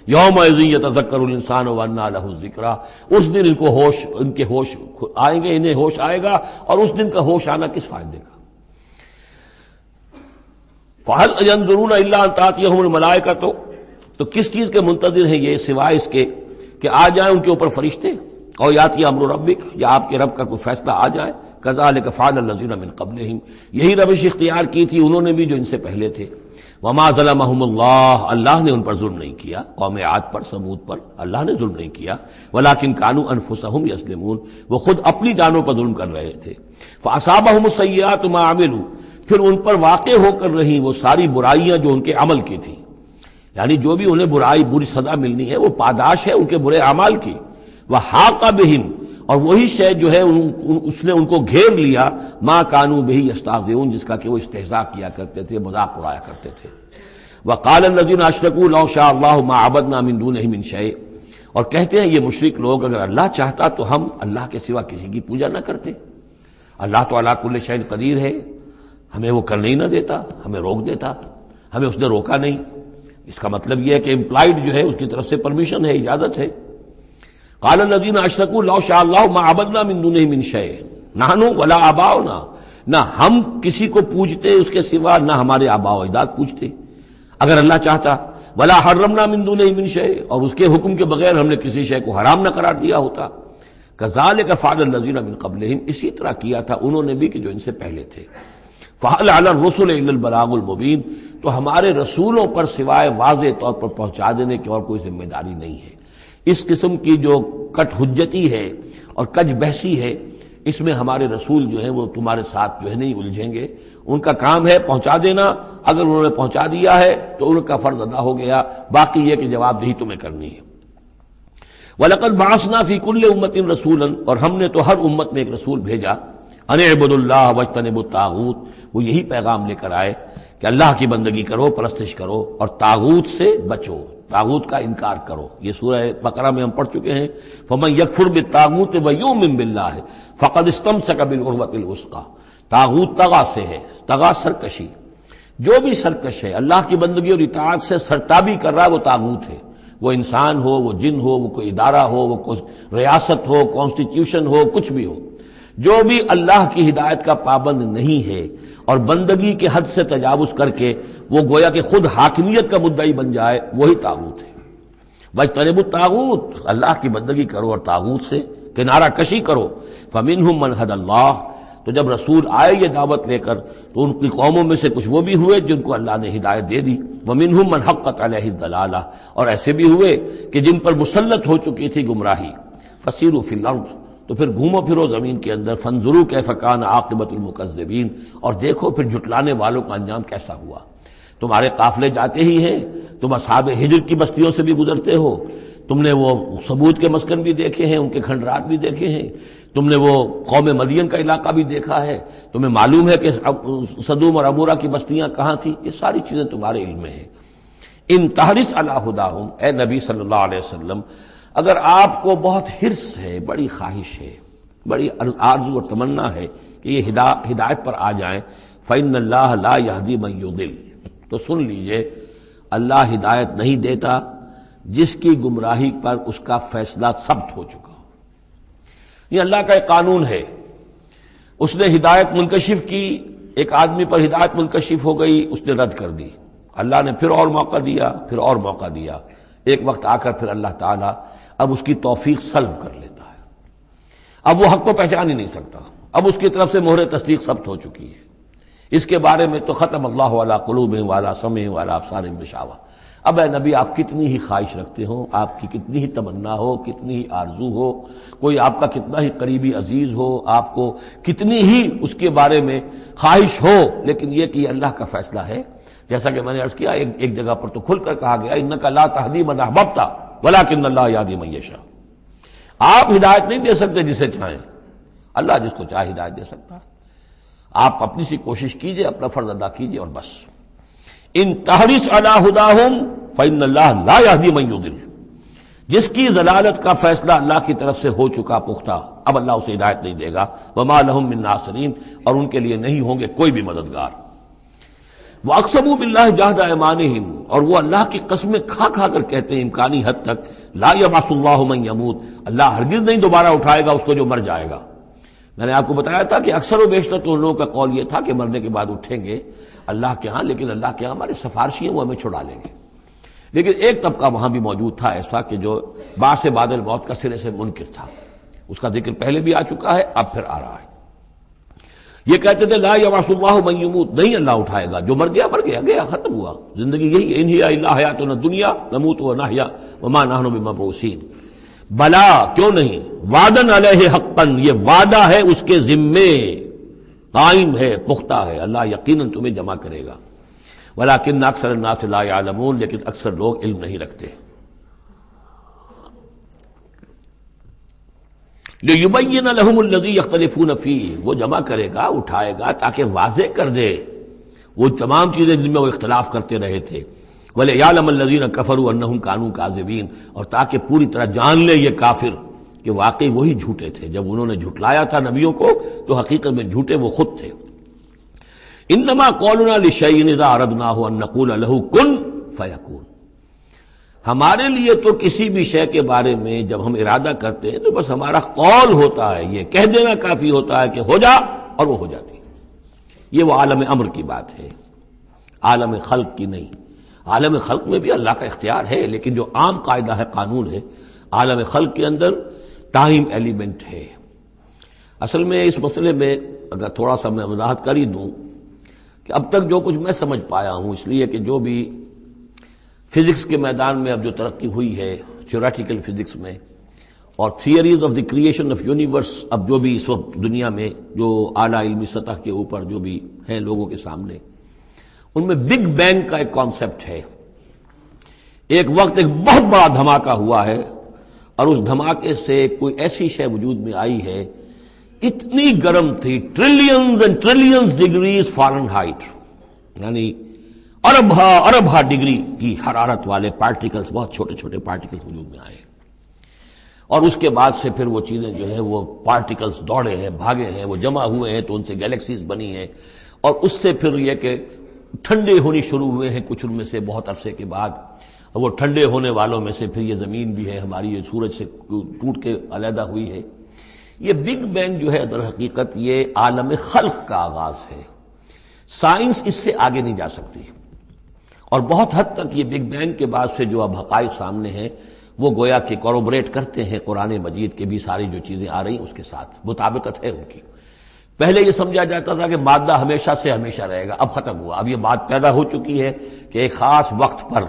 [SPEAKER 1] یومئذ یتذکر الانسان وانیٰ لہ الذکریٰ، اس دن ان کے ہوش آئیں گے، انہیں ہوش آئے گا، اور اس دن کا ہوش آنا کس فائدے کا، فَهَلْ يَنظُرُونَ إِلَّا أَن تَأْتِيَهُمُ الْمَلَائِكَةُ، تو کس چیز کے منتظر ہیں یہ سوائے اس کے کہ آ جائیں ان کے اوپر فرشتے، اور یاتی امر ربک، یا آپ کے رب کا کوئی فیصلہ آ جائے، كَذَلِكَ فَعَلَ الَّذِينَ مِن قَبْلِهِمْ، یہی روش اختیار کی تھی انہوں نے بھی جو ان سے پہلے تھے، وَمَا ظَلَمَهُمُ اللَّهُ، اللہ نے ان پر ظلم نہیں کیا، قوم عاد پر، ثمود پر اللہ نے ظلم نہیں کیا، وَلَٰكِن كَانُوا أَنفُسَهُمْ يَظْلِمُونَ، وہ خود اپنی جانوں پر ظلم کر رہے تھے، فَأَصَابَهُمُ السَّيِّئَاتُ مَا عَمِلُوا، پھر ان پر واقع ہو کر رہی وہ ساری برائیاں جو ان کے عمل کی تھی، یعنی جو بھی انہیں بری صدا ملنی ہے وہ پاداش ہے ان کے برے اعمال کی، وَحَاقَ بِهِمْ، اور وہی شے جو ہے اس نے ان کو گھیر لیا، ما کانوا بہ یستہزئون، جس کا کہ وہ استہزاء کیا کرتے تھے، مذاق اڑایا کرتے تھے، وقال الذین اشرکوا لو شاء اللہ ما عبدنا من دونہ من شیء، اور کہتے ہیں یہ مشرک لوگ اگر اللہ چاہتا تو ہم اللہ کے سوا کسی کی پوجا نہ کرتے، اللہ تو علی کل شیء قدیر ہے، ہمیں وہ کرنے ہی نہ دیتا، ہمیں روک دیتا، ہمیں اس نے روکا نہیں، اس کا مطلب یہ ہے کہ امپلائڈ جو ہے اس کی طرف سے پرمیشن ہے، اجازت ہے، قال الذین اشرکوا لو شاء اللہ ما عبدنا من دونہ من شیء نحن ولا آباؤنا، نہ ہم کسی کو پوجتے اس کے سوا، نہ ہمارے آباء و اجداد پوجتے اگر اللہ چاہتا، ولا حرمنا من دونہ من شیء، اور اس کے حکم کے بغیر ہم نے کسی شے کو حرام نہ قرار دیا ہوتا، کذالک فعل الذین من قبلہم، اسی طرح کیا تھا انہوں نے بھی کہ جو ان سے پہلے تھے، فَهَلْ عَلَى الرُّسُلِ إِلَّا الْبَلَاغُ الْمُبِينُ، تو ہمارے رسولوں پر سوائے واضح طور پر پہنچا دینے کی اور کوئی ذمہ داری نہیں ہے، اس قسم کی جو کٹ حجتی ہے اور کج بحثی ہے، اس میں ہمارے رسول جو ہیں وہ تمہارے ساتھ جو ہے نہیں الجھیں گے، ان کا کام ہے پہنچا دینا، اگر انہوں نے پہنچا دیا ہے تو ان کا فرض ادا ہو گیا، باقی یہ کہ جواب دہی تمہیں کرنی ہے، وَلَقَدْ بَعَثْنَا فِي كُلِّ أُمَّةٍ رَسُولًا، اور ہم نے تو ہر امت میں ایک رسول بھیجا، ان اعبدوا اللہ واجتنبوا الطاغوت، وہ یہی پیغام لے کر آئے کہ اللہ کی بندگی کرو، پرستش کرو، اور طاغوت سے بچو، طاغوت کا انکار کرو، یہ سورہ بقرہ میں ہم پڑھ چکے ہیں، فمن یکفر بالطاغوت ویؤمن باللہ فقد استمسک بالعروۃ الوثقی، طاغوت طغا سے ہے، طغا سرکشی، جو بھی سرکش ہے اللہ کی بندگی اور اطاعت سے سرتابی کر رہا ہے وہ طاغوت ہے، وہ انسان ہو، وہ جن ہو، وہ کوئی ادارہ ہو، وہ کوئی ریاست ہو، کانسٹیٹیوشن ہو، کچھ بھی ہو، جو بھی اللہ کی ہدایت کا پابند نہیں ہے اور بندگی کے حد سے تجاوز کر کے وہ گویا کہ خود حاکمیت کا مدعی بن جائے، وہی طاغوت ہے، واجتنبوا الطاغوت، اللہ کی بندگی کرو اور طاغوت سے کنارہ کشی کرو، فمنہم من ھدی اللہ، تو جب رسول آئے یہ دعوت لے کر تو ان کی قوموں میں سے کچھ وہ بھی ہوئے جن کو اللہ نے ہدایت دے دی، وَمِنْهُمْ مَنْ حَقَّتْ عَلَيْهِ الضَّلَالَةُ، اور ایسے بھی ہوئے کہ جن پر مسلط ہو چکی تھی گمراہی۔ فَسِيرُوا فِي الْأَرْضِ، تو پھر گھومو پھرو زمین کے اندر، فَانظُرُوا كَيْفَ كَانَ عَاقِبَةُ الْمُكَذِّبِينَ، اور دیکھو پھر جھٹلانے والوں کا انجام کیسا ہوا۔ تمہارے قافلے جاتے ہی ہیں، تم اصحاب ہجر کی بستیوں سے بھی گزرتے ہو، تم نے وہ ثمود کے مسکن بھی دیکھے ہیں، ان کے کھنڈرات بھی دیکھے ہیں، تم نے وہ قوم مدین کا علاقہ بھی دیکھا ہے، تمہیں معلوم ہے کہ سدوم اور عمورہ کی بستیاں کہاں تھیں، یہ ساری چیزیں تمہارے علم میں ہیں۔ ان تحرص علی ہداہم، اے نبی صلی اللہ علیہ وسلم، اگر آپ کو بہت حرص ہے، بڑی خواہش ہے، بڑی آرزو اور تمنا ہے کہ یہ ہدایت پر آ جائیں، فإن اللہ لا یہدی من یضل، تو سن لیجئے اللہ ہدایت نہیں دیتا جس کی گمراہی پر اس کا فیصلہ ثبت ہو چکا ہو۔ یہ اللہ کا ایک قانون ہے، اس نے ہدایت منکشف کی، ایک آدمی پر ہدایت منکشف ہو گئی، اس نے رد کر دی، اللہ نے پھر اور موقع دیا، پھر اور موقع دیا، ایک وقت آ کر پھر اللہ تعالیٰ اب اس کی توفیق سلب کر لیتا ہے، اب وہ حق کو پہچان ہی نہیں سکتا، اب اس کی طرف سے مہر تصدیق ثبت ہو چکی ہے۔ اس کے بارے میں تو ختم اللہ علی قلوبہم وعلی سمعہم وعلی ابصارہم غشاوہ۔ اب اے نبی آپ کتنی ہی خواہش رکھتے ہو، آپ کی کتنی ہی تمنا ہو، کتنی ہی آرزو ہو، کوئی آپ کا کتنا ہی قریبی عزیز ہو، آپ کو کتنی ہی اس کے بارے میں خواہش ہو، لیکن یہ کہ یہ اللہ کا فیصلہ ہے، جیسا کہ میں نے عرض کیا ایک جگہ پر تو کھل کر کہا گیا انک لا تہدی من احببت ولکن اللہ یہدی من یشاء، آپ ہدایت نہیں دے سکتے جسے چاہیں، اللہ جس کو چاہے ہدایت دے سکتا ہے، آپ اپنی سی کوشش کیجئے، اپنا فرض ادا کیجئے اور بس۔ ان تحرص علی ہداہم فإن اللہ لا یہدی من یضل، جس کی ضلالت کا فیصلہ اللہ کی طرف سے ہو چکا پختہ، اب اللہ اسے ہدایت نہیں دے گا، وما لہم من ناصرین، اور ان کے لیے نہیں ہوں گے کوئی بھی مددگار۔ وَأَقْسَمُوا بِاللَّهِ جَهْدَ أَيْمَانِهِمْ، اور وہ اللہ کی قسمیں کھا کھا کر کہتے ہیں امکانی حد تک، لا يبعث اللہ من يموت، اللہ ہرگز نہیں دوبارہ اٹھائے گا اس کو جو مر جائے گا۔ میں نے آپ کو بتایا تھا کہ اکثر و بیشتر تو ان لوگوں کا قول یہ تھا کہ مرنے کے بعد اٹھیں گے اللہ کے ہاں، لیکن اللہ کے ہاں ہمارے سفارشی ہیں، وہ ہمیں چھڑا لیں گے۔ لیکن ایک طبقہ وہاں بھی موجود تھا ایسا کہ جو بعث بعد الموت کا سرے سے منکر تھا، اس کا ذکر پہلے بھی آ چکا ہے، اب پھر آ رہا ہے۔ یہ کہتے تھے لا یبعث اللہ من یموت، نہیں اللہ اٹھائے گا، جو مر گیا مر گیا، گیا ختم ہوا، زندگی یہی ہے، ان ہی الا حیاتنا الدنیا نموت ونحیا وما نحن بمبعوثین۔ بلا، کیوں نہیں، وعدن علیہ حقا، یہ وعدہ ہے اس کے ذمے، قائم ہے، پختہ ہے، اللہ یقیناً تمہیں جمع کرے گا، ولکن اکثر الناس لا یعلمون، لیکن اکثر لوگ علم نہیں رکھتے۔ لِيُبَيِّنَ لَهُمُ الَّذِي يَخْتَلِفُونَ فِيهِ، وہ جمع کرے گا، اٹھائے گا تاکہ واضح کر دے وہ تمام چیزیں جن میں وہ اختلاف کرتے رہے تھے، وَلِيَعْلَمَ الَّذِينَ كَفَرُوا أَنَّهُمْ كَانُوا كَاذِبِينَ، اور تاکہ پوری طرح جان لے یہ کافر کہ واقعی وہی جھوٹے تھے، جب انہوں نے جھٹلایا تھا نبیوں کو تو حقیقت میں جھوٹے وہ خود تھے۔ انما قولنا لشیء اذا اردناه ان نقول له کن فیکون، ہمارے لیے تو کسی بھی شے کے بارے میں جب ہم ارادہ کرتے ہیں تو بس ہمارا قول ہوتا ہے، یہ کہہ دینا کافی ہوتا ہے کہ ہو جا، اور وہ ہو جاتی ہے۔ یہ وہ عالم امر کی بات ہے، عالم خلق کی نہیں۔ عالم خلق میں بھی اللہ کا اختیار ہے، لیکن جو عام قاعدہ ہے، قانون ہے، عالم خلق کے اندر ٹائم ایلیمنٹ ہے۔ اصل میں اس مسئلے میں اگر تھوڑا سا میں وضاحت کر ہی دوں کہ اب تک جو کچھ میں سمجھ پایا ہوں، اس لیے کہ جو بھی فزکس کے میدان میں اب جو ترقی ہوئی ہے، تھیوریٹیکل فزکس میں، اور theories of the creation of universe, اب جو بھی اس وقت دنیا میں جو اعلیٰ علمی سطح کے اوپر جو بھی ہیں لوگوں کے سامنے، ان میں بگ بینگ کا ایک کانسیپٹ ہے۔ ایک وقت ایک بہت بڑا دھماکہ ہوا ہے، اور اس دھماکے سے کوئی ایسی شے وجود میں آئی ہے، اتنی گرم تھی، trillions and trillions degrees foreign height, یعنی اربھا ڈگری کی حرارت والے پارٹیکلز، بہت چھوٹے چھوٹے پارٹیکلز وجود میں آئے، اور اس کے بعد سے پھر وہ چیزیں جو ہیں وہ پارٹیکلز دوڑے ہیں، بھاگے ہیں، وہ جمع ہوئے ہیں تو ان سے گیلیکسیز بنی ہیں، اور اس سے پھر یہ کہ ٹھنڈے ہونی شروع ہوئے ہیں کچھ ان میں سے بہت عرصے کے بعد، وہ ٹھنڈے ہونے والوں میں سے پھر یہ زمین بھی ہے ہماری، یہ سورج سے ٹوٹ کے علیحدہ ہوئی ہے۔ یہ بگ بینگ جو ہے در حقیقت یہ عالم خلق کا آغاز ہے، سائنس اس سے آگے نہیں جا سکتی، اور بہت حد تک یہ بگ بینگ کے بعد سے جو اب حقائق سامنے ہیں وہ گویا کہ کوروبریٹ کرتے ہیں قرآن مجید کے بھی ساری جو چیزیں آ رہی ہیں اس کے ساتھ مطابقت ہے ان کی، پہلے یہ سمجھا جاتا تھا کہ مادہ ہمیشہ سے ہمیشہ رہے گا، اب ختم ہوا، اب یہ بات پیدا ہو چکی ہے کہ ایک خاص وقت پر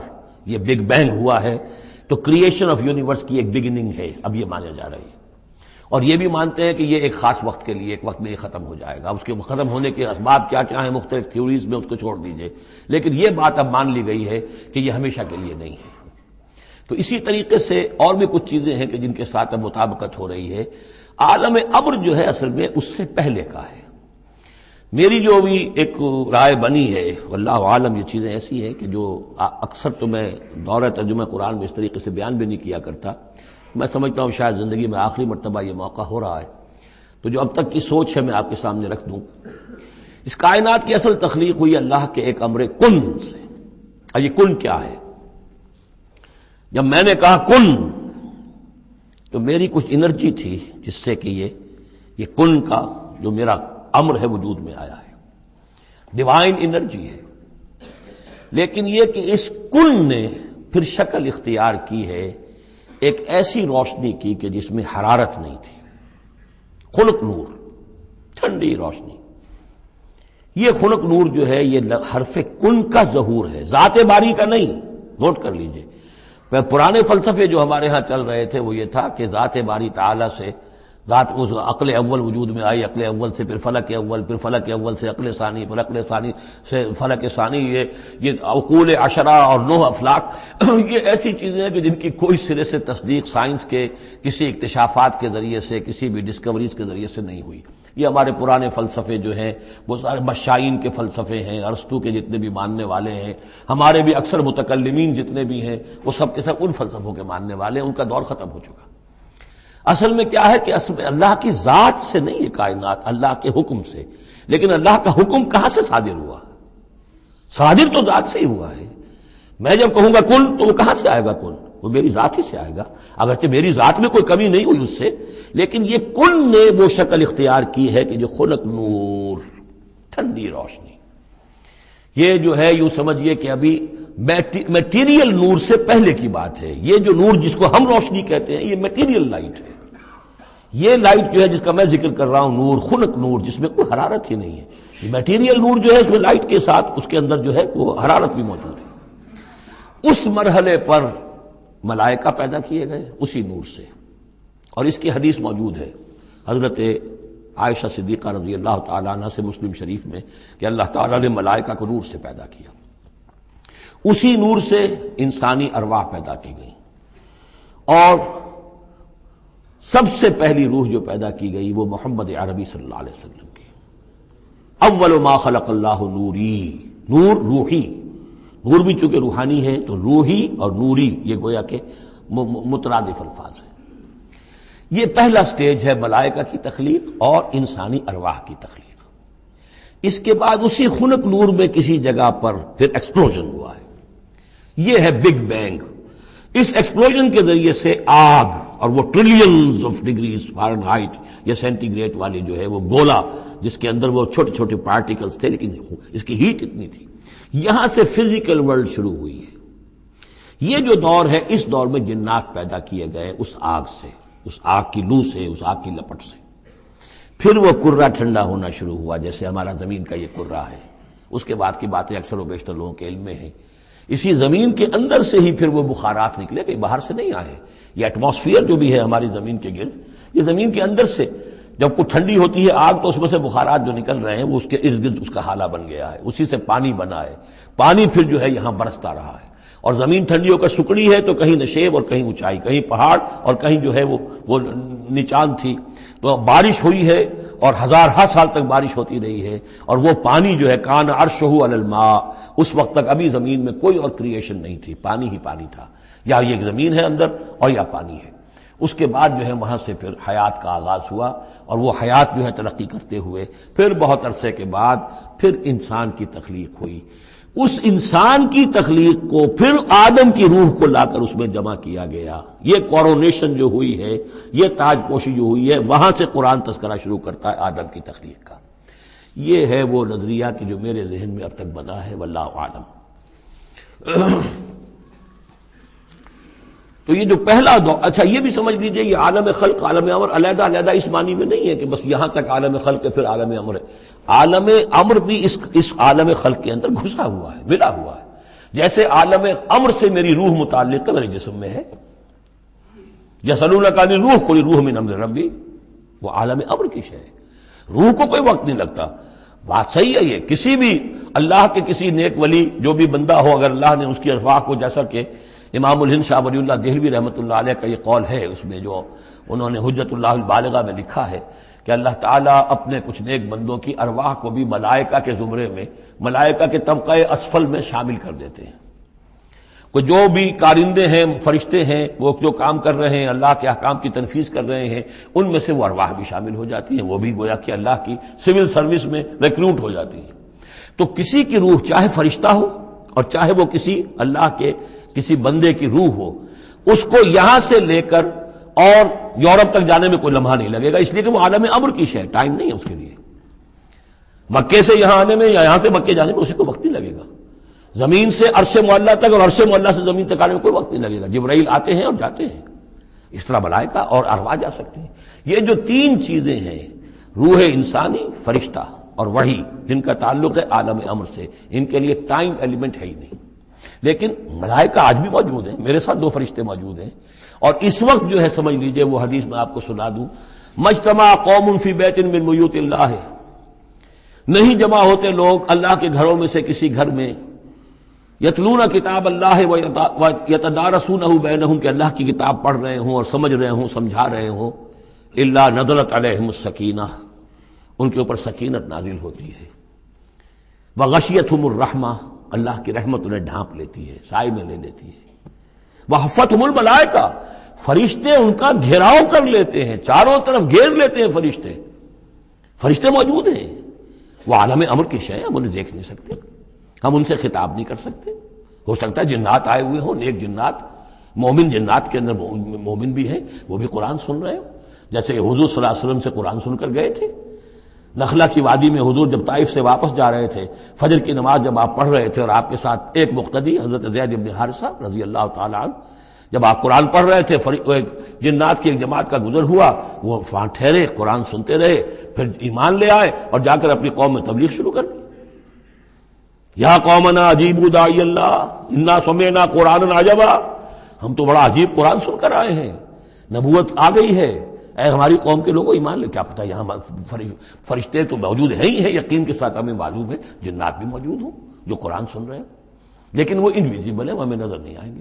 [SPEAKER 1] یہ بگ بینگ ہوا ہے، تو کریشن آف یونیورس کی ایک بگننگ ہے، اب یہ مانا جا رہی ہے، اور یہ بھی مانتے ہیں کہ یہ ایک خاص وقت کے لیے، ایک وقت میں یہ ختم ہو جائے گا، اس کے ختم ہونے کے اسباب کیا کیا ہیں مختلف تھیوریز میں، اس کو چھوڑ دیجئے، لیکن یہ بات اب مان لی گئی ہے کہ یہ ہمیشہ کے لیے نہیں ہے۔ تو اسی طریقے سے اور بھی کچھ چیزیں ہیں کہ جن کے ساتھ اب مطابقت ہو رہی ہے۔ عالم ابر جو ہے اصل میں اس سے پہلے کا ہے۔ میری جو بھی ایک رائے بنی ہے، واللہ عالم، یہ چیزیں ایسی ہیں کہ جو اکثر تو میں دورہ ترجمہ قرآن میں اس طریقے سے بیان بھی نہیں کیا کرتا، میں سمجھتا ہوں شاید زندگی میں آخری مرتبہ یہ موقع ہو رہا ہے، تو جو اب تک کی سوچ ہے میں آپ کے سامنے رکھ دوں۔ اس کائنات کی اصل تخلیق ہوئی اللہ کے ایک امر کن سے۔ اور یہ کن کیا ہے؟ جب میں نے کہا کن تو میری کچھ انرجی تھی جس سے کہ یہ کن کا جو میرا امر ہے وجود میں آیا ہے، ڈیوائن انرجی ہے، لیکن یہ کہ اس کن نے پھر شکل اختیار کی ہے ایک ایسی روشنی کی کہ جس میں حرارت نہیں تھی، خنک نور، ٹھنڈی روشنی۔ یہ خنک نور جو ہے یہ حرف کن کا ظہور ہے، ذات باری کا نہیں، نوٹ کر لیجئے۔ پرانے فلسفے جو ہمارے ہاں چل رہے تھے وہ یہ تھا کہ ذات باری تعالی سے ذات اس عقل اول وجود میں آئی، عقل اول سے پھر فلک اول، پھر فلک اول سے عقل ثانی، پھر عقل ثانی سے فلک ثانی، یہ عقول عشرہ اور 9 افلاک، یہ ایسی چیزیں ہیں کہ جن کی کوئی سرے سے تصدیق سائنس کے کسی اکتشافات کے ذریعے سے، کسی بھی ڈسکوریز کے ذریعے سے نہیں ہوئی۔ یہ ہمارے پرانے فلسفے جو ہیں وہ سارے مشائین کے فلسفے ہیں، ارسطو کے جتنے بھی ماننے والے ہیں، ہمارے بھی اکثر متکلمین جتنے بھی ہیں وہ سب کے سب ان فلسفوں کے ماننے والے ہیں، ان کا دور ختم ہو چکا۔ اصل میں کیا ہے کہ اصل میں اللہ کی ذات سے نہیں یہ کائنات، اللہ کے حکم سے، لیکن اللہ کا حکم کہاں سے صادر ہوا؟ صادر تو ذات سے ہی ہوا ہے۔ میں جب کہوں گا کن تو وہ کہاں سے آئے گا کن؟ وہ میری ذات ہی سے آئے گا، اگرچہ میری ذات میں کوئی کمی نہیں ہوئی اس سے، لیکن یہ کن نے وہ شکل اختیار کی ہے کہ جو خلق نور، ٹھنڈی روشنی۔ یہ جو ہے یوں سمجھیے کہ ابھی میٹیریل نور سے پہلے کی بات ہے۔ یہ جو نور جس کو ہم روشنی کہتے ہیں یہ میٹیریل لائٹ ہے۔ یہ لائٹ جو ہے جس کا میں ذکر کر رہا ہوں، نور، خنک نور، جس میں کوئی حرارت ہی نہیں ہے، میٹیریل نور جو ہے اس میں لائٹ کے ساتھ اس کے اندر جو ہے وہ حرارت بھی موجود ہے۔ اس مرحلے پر ملائکہ پیدا کیے گئے اسی نور سے، اور اس کی حدیث موجود ہے حضرت عائشہ صدیقہ رضی اللہ تعالیٰ عنہ سے مسلم شریف میں کہ اللہ تعالیٰ نے ملائکہ کو نور سے پیدا کیا۔ اسی نور سے انسانی ارواح پیدا کی گئی، اور سب سے پہلی روح جو پیدا کی گئی وہ محمد عربی صلی اللہ علیہ وسلم کی۔ اول ما خلق اللہ نوری، نور روحی، نور بھی چونکہ روحانی ہے تو روحی اور نوری یہ گویا کہ مترادف الفاظ ہیں۔ یہ پہلا سٹیج ہے ملائکہ کی تخلیق اور انسانی ارواح کی تخلیق۔ اس کے بعد اسی خنک نور میں کسی جگہ پر پھر ایکسپلوژن ہوا ہے، یہ ہے بگ بینگ۔ اس ایکسپلوژن کے ذریعے سے آگ، اور وہ ٹریلینز آف ڈگریز فارنہائٹ یا سینٹی گریڈ والی جو ہے وہ گولا جس کے اندر وہ چھوٹے چھوٹے پارٹیکلز تھے، لیکن اس کی ہیٹ اتنی تھی، یہاں سے فزیکل ورلڈ شروع ہوئی ہے۔ یہ جو دور ہے اس دور میں جنات پیدا کیے گئے اس آگ سے، اس آگ کی لو سے، اس آگ کی لپٹ سے۔ پھر وہ کرہ ٹھنڈا ہونا شروع ہوا جیسے ہمارا زمین کا یہ کرہ ہے۔ اس کے بعد کی باتیں اکثر و بیشتر لوگوں کے علم میں ہیں۔ اسی زمین کے اندر سے ہی پھر وہ بخارات نکلے، کہیں باہر سے نہیں آئے۔ یہ ایٹماسفیئر جو بھی ہے ہماری زمین کے گرد، یہ زمین کے اندر سے جب کوئی ٹھنڈی ہوتی ہے آگ تو اس میں سے بخارات جو نکل رہے ہیں وہ اس کے ارد گرد اس کا حالہ بن گیا ہے، اسی سے پانی بنا ہے، پانی پھر جو ہے یہاں برستا رہا ہے، اور زمین ٹھنڈی ہو کر سکڑی ہے تو کہیں نشیب اور کہیں اونچائی، کہیں پہاڑ اور کہیں جو ہے وہ نچان تھی، تو بارش ہوئی ہے اور ہزارہا سال تک بارش ہوتی رہی ہے، اور وہ پانی جو ہے کان عرشہ علی الماء، اس وقت تک ابھی زمین میں کوئی اور کریشن نہیں تھی، پانی ہی پانی تھا، یا یہ زمین ہے اندر اور یا پانی ہے۔ اس کے بعد جو ہے وہاں سے پھر حیات کا آغاز ہوا، اور وہ حیات جو ہے ترقی کرتے ہوئے پھر بہت عرصے کے بعد پھر انسان کی تخلیق ہوئی۔ اس انسان کی تخلیق کو پھر آدم کی روح کو لا کر اس میں جمع کیا گیا۔ یہ کورونیشن جو ہوئی ہے، یہ تاج پوشی جو ہوئی ہے، وہاں سے قرآن تذکرہ شروع کرتا ہے آدم کی تخلیق کا۔ یہ ہے وہ نظریہ کہ جو میرے ذہن میں اب تک بنا ہے، واللہ اعلم۔ تو تو یہ جو پہلا دور، اچھا یہ بھی سمجھ لیجئے یہ عالم خلق عالم امر علیحدہ علیحدہ اس معنی میں نہیں ہے کہ بس یہاں تک عالم خلق ہے پھر عالم امر ہے. عالم امر بھی اس عالم خلق کے اندر گھسا ہوا ہے، ملا ہوا ہے. جیسے عالم امر سے میری روح متعلق ہے، میرے جسم میں ہے. یسألونک عن الروح قل الروح من امر ربی، وہ عالم امر کی شے ہے. روح کو کوئی وقت نہیں لگتا. بات صحیح ہے. یہ کسی بھی اللہ کے کسی نیک ولی جو بھی بندہ ہو، اگر اللہ نے اس کی ارواح کو، جیسا کہ امام الہند شاہ ولی اللہ دہلوی رحمۃ اللہ علیہ کا یہ قول ہے، اس میں جو انہوں نے حجت اللہ البالغہ میں لکھا ہے کہ اللہ تعالیٰ اپنے کچھ نیک بندوں کی ارواح کو بھی ملائکہ کے زمرے میں، ملائکہ کے طبقہ اسفل میں شامل کر دیتے ہیں. کہ جو بھی کارندے ہیں، فرشتے ہیں، وہ جو کام کر رہے ہیں، اللہ کے احکام کی تنفیذ کر رہے ہیں، ان میں سے وہ ارواح بھی شامل ہو جاتی ہیں. وہ بھی گویا کہ اللہ کی سول سروس میں ریکروٹ ہو جاتی ہیں. تو کسی کی روح چاہے فرشتہ ہو اور چاہے وہ کسی اللہ کے کسی بندے کی روح ہو، اس کو یہاں سے لے کر اور یورپ تک جانے میں کوئی لمحہ نہیں لگے گا، اس لیے کہ وہ عالم امر کی شے ہے. ٹائم نہیں ہے اس کے لیے. مکے سے یہاں آنے میں یا یہاں سے مکے جانے میں اسی کو وقت نہیں لگے گا. زمین سے عرش معلیٰ تک اور عرش معلیٰ سے زمین تک آنے میں کوئی وقت نہیں لگے گا. جبرائیل آتے ہیں اور جاتے ہیں، اس طرح ملائکہ اور ارواح جا سکتے ہیں. یہ جو تین چیزیں ہیں، روح انسانی، فرشتہ اور وحی، جن کا تعلق ہے عالم امر سے، ان کے لیے ٹائم ایلیمنٹ ہے ہی نہیں. لیکن ملائکہ آج بھی موجود ہیں. میرے ساتھ 2 فرشتے موجود ہیں، اور اس وقت جو ہے سمجھ لیجئے وہ حدیث میں آپ کو سنا دوں، مجتمع قوم فی بیت من بیوت اللہ، نہیں جمع ہوتے لوگ اللہ کے گھروں میں سے کسی گھر میں، یتلون کتاب اللہ ویتدارسونہ بینہم، کہ اللہ کی کتاب پڑھ رہے ہوں اور سمجھ رہے ہوں، سمجھا رہے ہوں، الا نزلت علیہم السکینہ، ان کے اوپر سکینت نازل ہوتی ہے. وغشیتہم الرحمہ، اللہ کی رحمت انہیں ڈھانپ لیتی ہے، سائے میں لے لیتی ہے. وحفتہم الملائکہ، فرشتے ان کا گھیراؤ کر لیتے ہیں، چاروں طرف گھیر لیتے ہیں فرشتے. فرشتے موجود ہیں، وہ عالم امر کی شے ہے، ہم انہیں دیکھ نہیں سکتے، ہم ان سے خطاب نہیں کر سکتے. ہو سکتا ہے جنات آئے ہوئے ہوں، نیک جنات، مومن جنات کے اندر مومن بھی ہیں، وہ بھی قرآن سن رہے ہوں، جیسے حضور صلی اللہ علیہ وسلم سے قرآن سن کر گئے تھے. نخلا کی وادی میں حضور جب طائف سے واپس جا رہے تھے، فجر کی نماز جب آپ پڑھ رہے تھے اور آپ کے ساتھ ایک مقتدی حضرت زید بن حارثہ رضی اللہ تعالی عنہ، جب آپ قرآن پڑھ رہے تھے، جنات کی ایک جماعت کا گزر ہوا، وہ وہاں ٹھہرے، قرآن سنتے رہے، پھر ایمان لے آئے اور جا کر اپنی قوم میں تبلیغ شروع کر دی. یا قومنا اجیبوا داعی اللہ انا سمعنا قرآنا عجبا، ہم تو بڑا عجیب قرآن سن کر آئے ہیں، نبوت آ گئی ہے، اے ہماری قوم کے لوگوں ایمان لے. کیا پتہ یہاں فرشتے تو موجود ہیں ہی ہیں، یقین کے ساتھ ہمیں معلوم ہے جنات بھی موجود ہوں جو قرآن سن رہے ہیں، لیکن وہ انویزیبل ہیں، ہمیں نظر نہیں آئیں گے.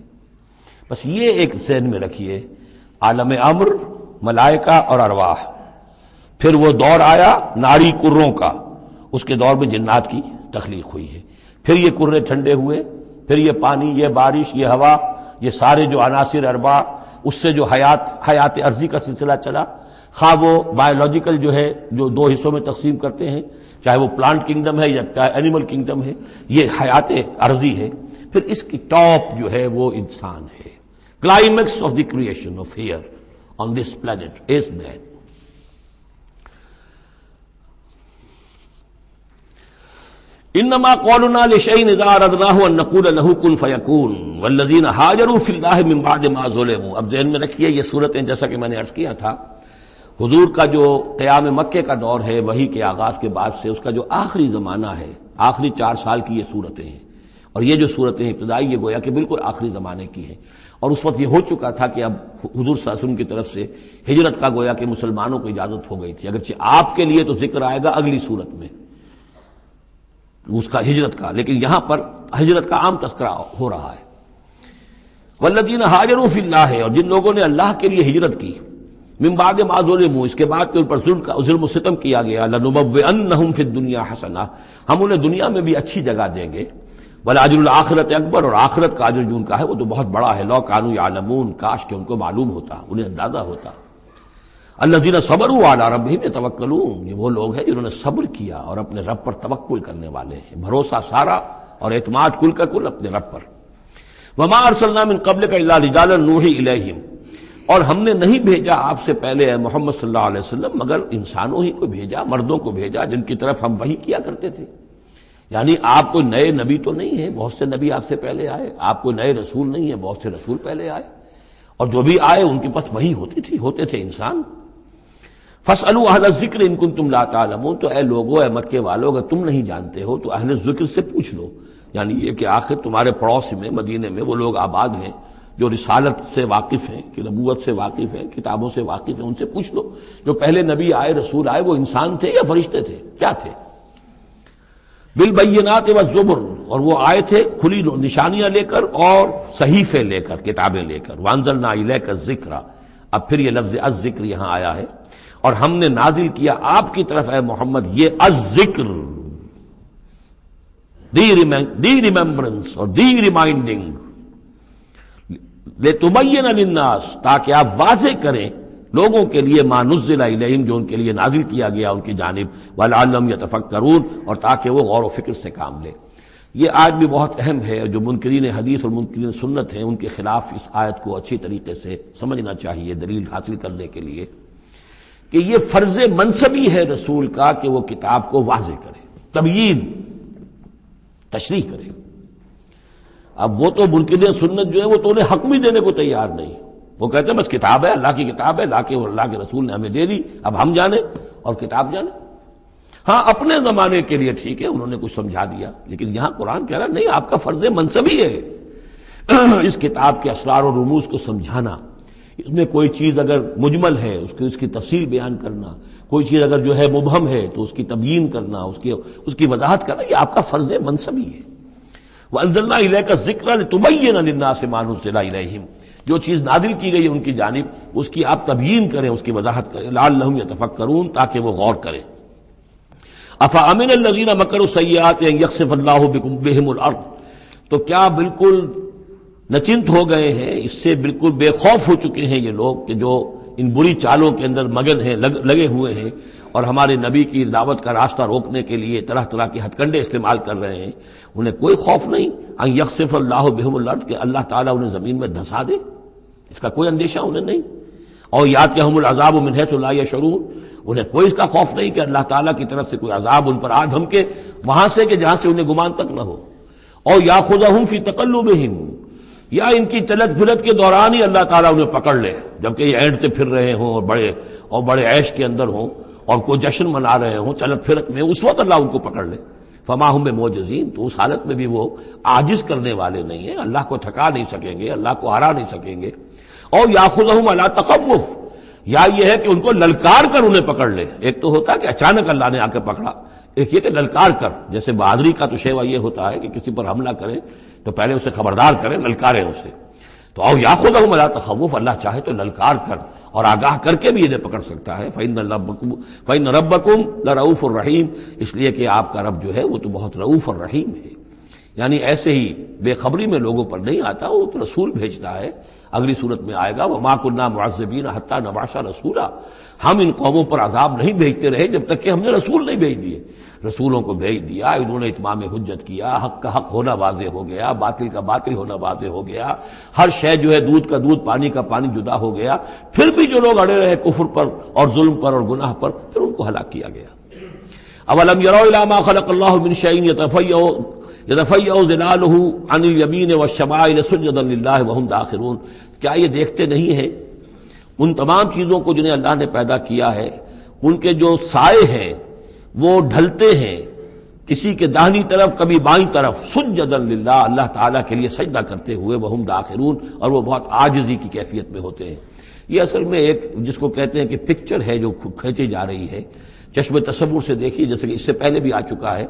[SPEAKER 1] بس یہ ایک ذہن میں رکھیے، عالم امر، ملائکہ اور ارواح. پھر وہ دور آیا ناری کروں کا، اس کے دور میں جنات کی تخلیق ہوئی ہے. پھر یہ کرے ٹھنڈے ہوئے، پھر یہ پانی، یہ بارش، یہ ہوا، یہ سارے جو عناصر اربع، اس سے جو حیات ارضی کا سلسلہ چلا، خواہ وہ بایولوجیکل جو ہے جو 2 حصوں میں تقسیم کرتے ہیں، چاہے وہ پلانٹ کنگڈم ہے یا چاہے اینیمل کنگڈم ہے، یہ حیات ارضی ہے. پھر اس کی ٹاپ جو ہے وہ انسان ہے. Climax of the creation of here on this planet is man. انما قولنا لشيء اذا اردناه ان نقول له كن فيكون والذين هاجروا في الله من بعد ما ظلموا. اب ذہن میں رکھیے یہ صورتیں، جیسا کہ میں نے عرض کیا تھا، حضور کا جو قیام مکے کا دور ہے، وحی کے آغاز کے بعد سے اس کا جو آخری زمانہ ہے، آخری 4 سال کی یہ صورتیں ہیں. اور یہ جو صورتیں ابتدائی، یہ گویا کہ بالکل آخری زمانے کی ہیں. اور اس وقت یہ ہو چکا تھا کہ اب حضور صلی اللہ علیہ وسلم کی طرف سے ہجرت کا گویا کہ مسلمانوں کو اجازت ہو گئی تھی. اگرچہ آپ کے لیے تو ذکر آئے گا اگلی صورت میں اس کا ہجرت کا، لیکن یہاں پر ہجرت کا عام تذکرہ ہو رہا ہے. والذین ہاجروا فی اللہ، اور جن لوگوں نے اللہ کے لیے ہجرت کی، من بعد ما ظلموا، اس کے بعد کہ ان پر ظلم و ستم کیا گیا، لنبوئنہم فی الدنیا حسنہ، ہم انہیں دنیا میں بھی اچھی جگہ دیں گے. ولاجر الآخرت اکبر، اور آخرت کا اجر جو ان کا ہے وہ تو بہت بڑا ہے. لو کانوا یعلمون، کاش کہ ان کو معلوم ہوتا، انہیں اندازہ ہوتا. الذین صبروا علی ربہم یتوکلون، یہ وہ لوگ ہیں جنہوں نے صبر کیا اور اپنے رب پر توکل کرنے والے ہیں، بھروسہ سارا اور اعتماد کل کا کل اپنے رب پر. وما ارسلنا من قبلک الا رجالا نوحی الیہم، اور ہم نے نہیں بھیجا آپ سے پہلے اے محمد صلی اللہ علیہ وسلم مگر انسانوں ہی کو بھیجا، مردوں کو بھیجا جن کی طرف ہم وحی کیا کرتے تھے. یعنی آپ کوئی نئے نبی تو نہیں ہیں، بہت سے نبی آپ سے پہلے آئے، آپ کوئی نئے رسول نہیں ہیں، بہت سے رسول پہلے آئے. اور جو بھی آئے ان کے پاس وہی ہوتے تھے انسان۔ فاسألوا اہل الذکر ان کنتم لا تعلمون، تو اے لوگو، اے مکے والو، اگر تم نہیں جانتے ہو تو اہل ذکر سے پوچھ لو، یعنی یہ کہ آخر تمہارے پڑوس میں مدینے میں وہ لوگ آباد ہیں جو رسالت سے واقف ہیں، کہ نبوت سے واقف ہیں، کتابوں سے واقف ہیں، ان سے پوچھ لو جو پہلے نبی آئے، رسول آئے، وہ انسان تھے یا فرشتے تھے، کیا تھے؟ بالبینات والزبر، اور وہ آئے تھے کھلی نشانیاں لے کر اور صحیفے لے کر، کتابیں لے کر۔ وانزلنا الیک الذکر، اب پھر یہ لفظ الذکر یہاں آیا ہے، اور ہم نے نازل کیا آپ کی طرف اے محمد یہ الذکر، دی ریممبرنس اور دی ریمائنڈنگ، لِتُبَيِّنَ لِلنَّاسِ، تاکہ آپ واضح کریں لوگوں کے لیے ما نزل الیہم، جو ان کے لیے نازل کیا گیا ان کی جانب، وَلَعَلَّهُمْ يَتَفَكَّرُونَ، اور تاکہ وہ غور و فکر سے کام لیں۔ یہ آیت بھی بہت اہم ہے، جو منکرین حدیث اور منکرین سنت ہیں ان کے خلاف اس آیت کو اچھی طریقے سے سمجھنا چاہیے دلیل حاصل کرنے کے لیے، کہ یہ فرض منصبی ہے رسول کا کہ وہ کتاب کو واضح کرے، تبیین، تشریح کرے۔ اب وہ تو منکرین سنت جو ہے وہ تو انہیں حق بھی دینے کو تیار نہیں، وہ کہتے ہیں بس کتاب ہے، اللہ کی کتاب ہے، اللہ کے رسول نے ہمیں دے دی، اب ہم جانیں اور کتاب جانیں۔ ہاں اپنے زمانے کے لیے ٹھیک ہے، انہوں نے کچھ سمجھا دیا، لیکن یہاں قرآن کہہ رہا نہیں، آپ کا فرض منصبی ہے اس کتاب کے اسرار و رموز کو سمجھانا، اس میں کوئی چیز اگر مجمل ہے اس کی تفصیل بیان کرنا، کوئی چیز اگر جو ہے مبہم ہے تو اس کی تبیین کرنا، اس کی وضاحت کرنا، یہ آپ کا فرض منصبی ہے۔ وَأَنزَلْنَا إِلَيْكَ الذِّكْرَ لِتُبَيِّنَ لِلنَّاسِ مَا نُزِّلَ إِلَيْهِمْ، جو چیز نازل کی گئی ان کی جانب اس کی آپ تبیین کریں، اس کی وضاحت کریں، لعلہم یتفکرون، تاکہ وہ غور کریں۔ افامن الذین مکروا السیئات ان یخسف اللہ بہم الارض، تو کیا بالکل نچنت ہو گئے ہیں، اس سے بالکل بے خوف ہو چکے ہیں یہ لوگ کہ جو ان بری چالوں کے اندر مگن ہیں، لگے ہوئے ہیں، اور ہمارے نبی کی دعوت کا راستہ روکنے کے لیے طرح طرح کے ہتھ کنڈے استعمال کر رہے ہیں، انہیں کوئی خوف نہیں ان یخسف اللہ بہم الارض، کہ اللہ تعالیٰ انہیں زمین میں دھسا دے، اس کا کوئی اندیشہ انہیں نہیں، اور یاتیہم العذاب من حیث لا یشعرون، انہیں کوئی اس کا خوف نہیں کہ اللہ تعالیٰ کی طرف سے کوئی عذاب ان پر آ دھمکے وہاں سے کہ جہاں سے انہیں گمان تک نہ ہو، اور یاخذہم فی تقلبہم، یا ان کی چلت پھرت کے دوران ہی اللہ تعالیٰ انہیں پکڑ لے، جبکہ یہ اینٹتے پھر رہے ہوں اور بڑے عیش کے اندر ہوں اور کوئی جشن منا رہے ہوں چلت پھرت میں، اس وقت اللہ ان کو پکڑ لے، فما ہم بمعجزین، تو اس حالت میں بھی وہ عاجز کرنے والے نہیں ہیں، اللہ کو تھکا نہیں سکیں گے، اللہ کو ہرا نہیں سکیں گے۔ اور یاخذہم علی تخوف، یا یہ ہے کہ ان کو للکار کر انہیں پکڑ لے، ایک تو ہوتا ہے کہ اچانک اللہ نے آ کے پکڑا، ایک یہ کہ للکار کر، جیسے بہادری کا تو شیوا یہ ہوتا ہے کہ کسی پر حملہ کریں تو پہلے اسے خبردار کریں، للکاریں اسے، تو او یاخذہم علی تخوف، اللہ چاہے تو للکار کر اور آگاہ کر کے بھی انہیں پکڑ سکتا ہے۔ فإن ربکم لرؤوف الرحیم، اس لیے کہ آپ کا رب جو ہے وہ تو بہت رؤوف اور رحیم ہے، یعنی ایسے ہی بے خبری میں لوگوں پر نہیں آتا، وہ تو رسول بھیجتا ہے۔ اگلی صورت میں آئے گا وما كنا معذبین حتی نبعث رسولا، ہم ان قوموں پر عذاب نہیں بھیجتے رہے جب تک کہ ہم نے رسول نہیں بھیج دیے، رسولوں کو بھیج دیا، انہوں نے اتمام حجت کیا، حق کا حق ہونا واضح ہو گیا، باطل کا باطل ہونا واضح ہو گیا، ہر شے جو ہے دودھ کا دودھ پانی کا پانی جدا ہو گیا، پھر بھی جو لوگ اڑے رہے کفر پر اور ظلم پر اور گناہ پر، پھر ان کو ہلاک کیا گیا۔ اولم يروا الى ما خلق الله من شيء يتفيأ ظلاله عن اليمين والشمائل سجدا لله وهم داخرون، کیا یہ دیکھتے نہیں ہیں ان تمام چیزوں کو جنہیں اللہ نے پیدا کیا ہے، ان کے جو سائے ہیں وہ ڈھلتے ہیں کسی کے داہنی طرف کبھی بائیں طرف، سجدا للہ، اللہ تعالیٰ کے لیے سجدہ کرتے ہوئے، وهم داخرون، اور وہ بہت عاجزی کی کیفیت میں ہوتے ہیں۔ یہ اصل میں ایک جس کو کہتے ہیں کہ پکچر ہے جو کھینچی جا رہی ہے، چشم تصور سے دیکھیے، جیسے کہ اس سے پہلے بھی آ چکا ہے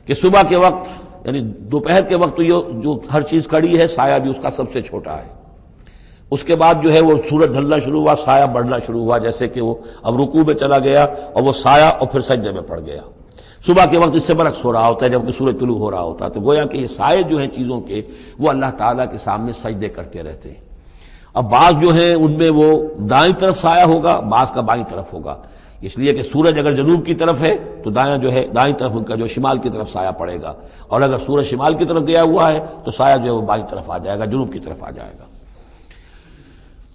[SPEAKER 1] کہ صبح کے وقت یعنی دوپہر کے وقت یہ جو ہر چیز کھڑی ہے، سایہ بھی اس کا سب سے چھوٹا ہے، اس کے بعد جو ہے وہ سورج ڈھلنا شروع ہوا، سایہ بڑھنا شروع ہوا، جیسے کہ وہ اب رکوع میں چلا گیا اور وہ سایہ اور پھر سجدے میں پڑ گیا۔ صبح کے وقت اس سے برعکس ہو رہا ہوتا ہے جبکہ سورج طلوع ہو رہا ہوتا ہے، تو گویا کہ یہ سائے جو ہیں چیزوں کے وہ اللہ تعالیٰ کے سامنے سجدے کرتے رہتے ہیں۔ اب بعض جو ہیں ان میں وہ دائیں طرف سایہ ہوگا، بعض کا بائیں طرف ہوگا، اس لیے کہ سورج اگر جنوب کی طرف ہے تو دایاں جو ہے دائیں طرف ان کا جو شمال کی طرف سایہ پڑے گا، اور اگر سورج شمال کی طرف گیا ہوا ہے تو سایہ جو ہے وہ بائیں طرف آ جائے گا، جنوب کی طرف آ جائے گا۔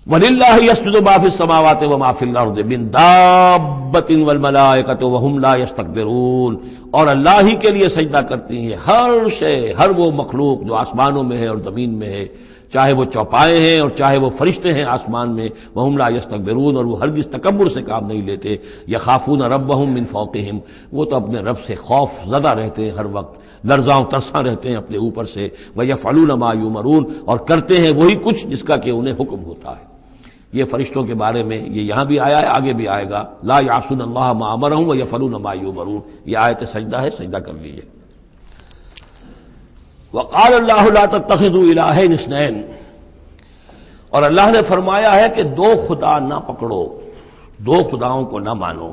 [SPEAKER 1] وَلِلَّهِ يَسْجُدُ مَا فِي السَّمَاوَاتِ وَمَا فِي الْأَرْضِ مِن دَابَّةٍ وَالْمَلَائِكَةُ وَهُمْ لَا يَسْتَكْبِرُونَ، اور اللہ ہی کے لیے سجدہ کرتی ہیں ہر شے، ہر وہ مخلوق جو آسمانوں میں ہے اور زمین میں ہے، چاہے وہ چوپائے ہیں اور چاہے وہ فرشتے ہیں آسمان میں، وہم لا یستکبرون، اور وہ ہرگز تکبر سے کام نہیں لیتے، یخافون ربہم من فوقہم، وہ تو اپنے رب سے خوف زدہ رہتے ہیں، ہر وقت لرزاں ترساں رہتے ہیں اپنے اوپر سے، ویفعلون ما یؤمرون، اور کرتے ہیں وہی کچھ جس کا کہ انہیں حکم ہوتا ہے۔ یہ فرشتوں کے بارے میں یہ یہاں بھی آیا ہے، آگے بھی آئے گا، لا یعصون اللہ ما امرہم ویفعلون ما یؤمرون، یہ آیت سجدہ ہے، سجدہ کر لیجیے۔ وقال اللہ لا تتخذوا الہین اثنین، اور اللہ نے فرمایا ہے کہ دو خدا نہ پکڑو، دو خداؤں کو نہ مانو،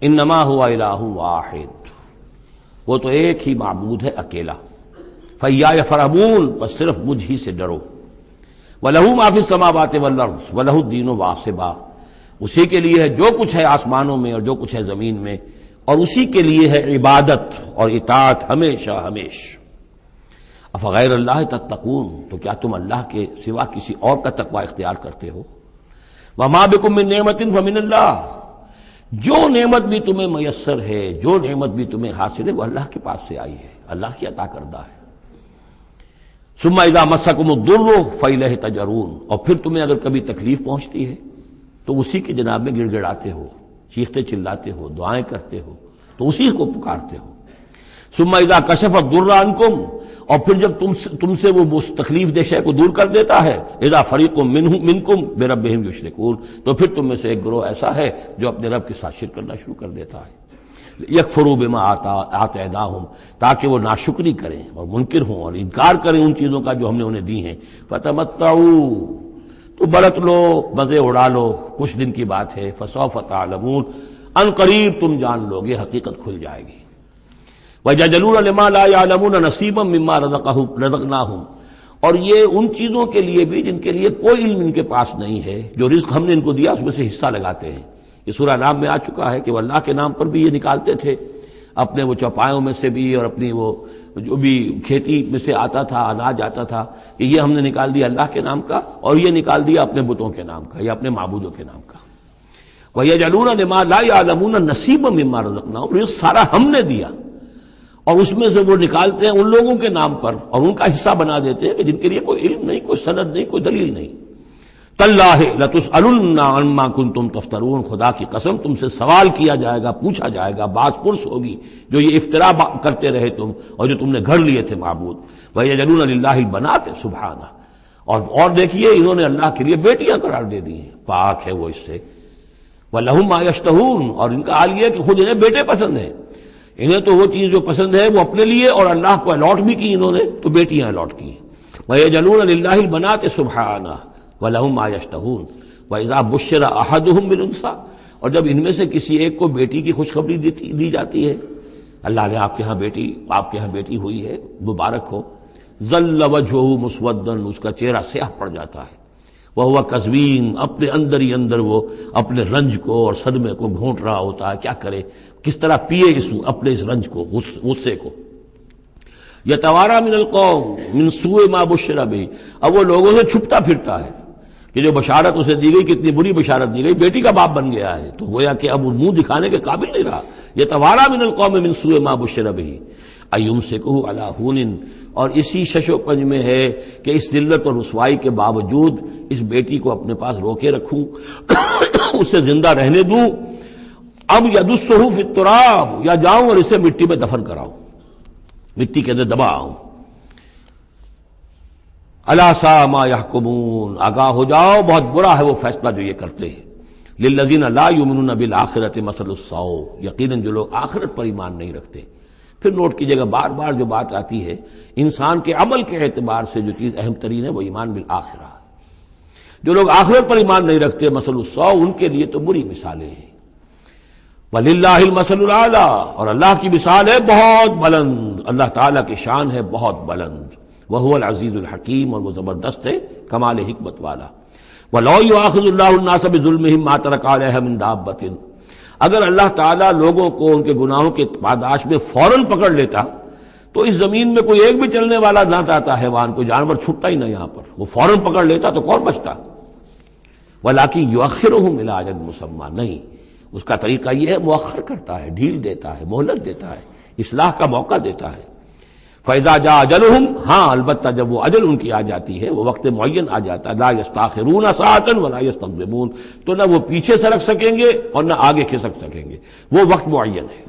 [SPEAKER 1] انما هو الہ واحد، وہ تو ایک ہی معبود ہے اکیلا، فإیایا فارہبون، بس صرف مجھ ہی سے ڈرو، وَلَهُ مَا فِي السَّمَاوَاتِ وَالْأَرْضِ وَلَهُ الدِّينُ وَاصِبًا، اسی کے لیے ہے جو کچھ ہے آسمانوں میں اور جو کچھ ہے زمین میں، اور اسی کے لیے ہے عبادت اور اطاعت ہمیشہ ہمیشہ۔ افغیر اللہ تتقون، تو کیا تم اللہ کے سوا کسی اور کا تقوی اختیار کرتے ہو؟ وَمَا بِكُم مِّن نِّعْمَةٍ فَمِنَ اللَّهِ، جو نعمت بھی تمہیں میسر ہے، جو نعمت بھی تمہیں حاصل ہے، وہ اللہ کے پاس سے آئی ہے، اللہ کی عطا کردہ ہے۔ ثم اذا مسکم الضر فإلیہ تجرون، اور پھر تمہیں اگر کبھی تکلیف پہنچتی ہے تو اسی کے جناب میں گڑ گڑاتے ہو، چیختے چلاتے ہو، دعائیں کرتے ہو، تو اسی کو پکارتے ہو۔ ثم اذا کشف الضر عنکم، اور پھر جب تم سے وہ تکلیف دہ شے کو دور کر دیتا ہے، اذا فریق منکم بربہم یشرکون، تو پھر تم میں سے ایک گروہ ایسا ہے جو اپنے رب کے ساتھ شرک کرنا شروع کر دیتا ہے۔ یکفروا بما آتیناہم، تاکہ وہ ناشکری کریں اور منکر ہوں اور انکار کریں ان چیزوں کا جو ہم نے انہیں دی ہیں۔ فتمتعوا، تو برت لو، مزے اڑا لو، کچھ دن کی بات ہے، فسوف تعلمون، ان قریب تم جان لو گے، حقیقت کھل جائے گی۔ وَيَجْعَلُونَ لِمَا لَا يَعْلَمُونَ نَصِيبًا مِّمَّا رَزَقْنَاهُمْ، اور یہ ان چیزوں کے لیے بھی جن کے لیے کوئی علم ان کے پاس نہیں ہے، جو رزق ہم نے ان کو دیا اس میں سے حصہ لگاتے ہیں۔ یہ سورہ نام میں آ چکا ہے کہ وہ اللہ کے نام پر بھی یہ نکالتے تھے، اپنے وہ چوپایوں میں سے بھی اور اپنی وہ جو بھی کھیتی میں سے آتا تھا، اناج آتا تھا، کہ یہ ہم نے نکال دیا اللہ کے نام کا، اور یہ نکال دیا اپنے بتوں کے نام کا یا اپنے معبودوں کے نام کا۔ وَيَجْعَلُونَ لِمَا لَا يَعْلَمُونَ نَصِيبًا مِّمَّا رَزَقْنَاهُمْ، رزق سارا ہم نے دیا، اور اس میں سے وہ نکالتے ہیں ان لوگوں کے نام پر اور ان کا حصہ بنا دیتے ہیں کہ جن کے لیے کوئی علم نہیں، کوئی سند نہیں، کوئی دلیل نہیں۔ تاللہ لتسألن عما کنتم تفترون، خدا کی قسم تم سے سوال کیا جائے گا، پوچھا جائے گا، باز پرس ہوگی جو یہ افترا کرتے رہے تم اور جو تم نے گھڑ لیے تھے معبود۔ وَيَجْعَلُونَ لِلَّهِ الْبَنَاتِ سبحانہ، اور دیکھیے انہوں نے اللہ کے لیے بیٹیاں قرار دے دی ہیں، پاک ہے وہ اس سے۔ وَلَهُم مَّا يَشْتَهُونَ، اور ان کا حال یہ ہے کہ خود انہیں بیٹے پسند ہیں، انہیں تو وہ چیز جو پسند ہے وہ اپنے لیے اور اللہ کو الاٹ بھی کی انہوں نے، تو بیٹیاں الاٹ کی۔ وَيَجْعَلُونَ لِلَّهِ الْبَنَاتِ سبحانہ وَلَهُم مَّا يَشْتَهُونَ وَإِذَا بُشِّرَ أَحَدُهُم بِالْأُنثىٰ، اور جب ان میں سے کسی ایک کو بیٹی کی خوشخبری دی جاتی ہے، اللہ نے آپ کے ہاں بیٹی ہوئی ہے، مبارک ہو، ظل وجهه مسودا، اس کا چہرہ سیاہ پڑ جاتا ہے، وهو كظيم، اپنے اندر ہی اندر وہ اپنے رنج کو اور صدمے کو گھونٹ رہا ہوتا ہے، کیا کرے، کس طرح پیے اپنے اس رنج کو، غصے کو۔ یتوارا من القوم من سوء ما بشر به، اب وہ لوگوں سے چھپتا پھرتا ہے کہ جو بشارت اسے دی گئی کتنی بری بشارت دی گئی، بیٹی کا باپ بن گیا ہے، تو گویا کہ اب منہ دکھانے کے قابل نہیں رہا۔ یتوارا من القوم من سوء ما بشر به ایمسکہ علی ہون، اور اسی شش و پنج میں ہے کہ اس ذلت اور رسوائی کے باوجود اس بیٹی کو اپنے پاس روکے رکھوں، اسے زندہ رہنے دوں، اب یدسہ فی التراب، یا جاؤں اور اسے مٹی میں دفن کراؤں، مٹی کے اندر دباؤں۔ الا ساء ما یحکمون، آگاہ ہو جاؤ بہت برا ہے وہ فیصلہ جو یہ کرتے ہیں۔ للذین لا یؤمنون بالآخرۃ مثل السوء، یقیناً جو لوگ آخرت پر ایمان نہیں رکھتے۔ پھر نوٹ کیجئے گا بار بار جو بات آتی ہے، انسان کے عمل کے اعتبار سے جو چیز اہم ترین ہے وہ ایمان بالآخرہ۔ جو لوگ آخرت پر ایمان نہیں رکھتے، مثل السوء، ان کے لیے تو بری مثالیں ہیں۔ وَلِلَّهِ الْمَثَلُ الْأَعْلَىٰ، اور اللہ کی مثال ہے بہت بلند، اللہ تعالیٰ کی شان ہے بہت بلند، وَهُوَ الْعَزِيزُ الْحَكِيمُ، اور وہ زبردست ہے، کمال حکمت والا۔ وَلَوْ يُؤَاخِذُ اللَّهُ النَّاسَ بِظُلْمِهِمْ مَا تَرَكَ عَلَيْهَا مِن دَابَّةٍ، اگر اللہ تعالیٰ لوگوں کو ان کے گناہوں کے پاداش میں فوراً پکڑ لیتا تو اس زمین میں کوئی ایک بھی چلنے والا نہ آتا، حیوان کوئی جانور چھٹتا ہی نہ، یہاں پر وہ فوراً پکڑ لیتا تو کون بچتا؟ وَلَٰكِن يُؤَخِّرُهُمْ إِلَىٰ أَجَلٍ مُّسَمًّى، نہیں، اس کا طریقہ یہ ہے مؤخر کرتا ہے، ڈھیل دیتا ہے، مہلت دیتا ہے، اصلاح کا موقع دیتا ہے۔ فَإِذَا جَاءَ أَجَلُهُمْ، ہاں البتہ جب وہ اجل ان کی آ جاتی ہے، وہ وقت معین آ جاتا ہے، لَا يَسْتَأْخِرُونَ سَاعَةً وَلَا يَسْتَقْدِمُونَ، تو نہ وہ پیچھے سرک سکیں گے اور نہ آگے کھسک سکیں گے، وہ وقت معین ہے۔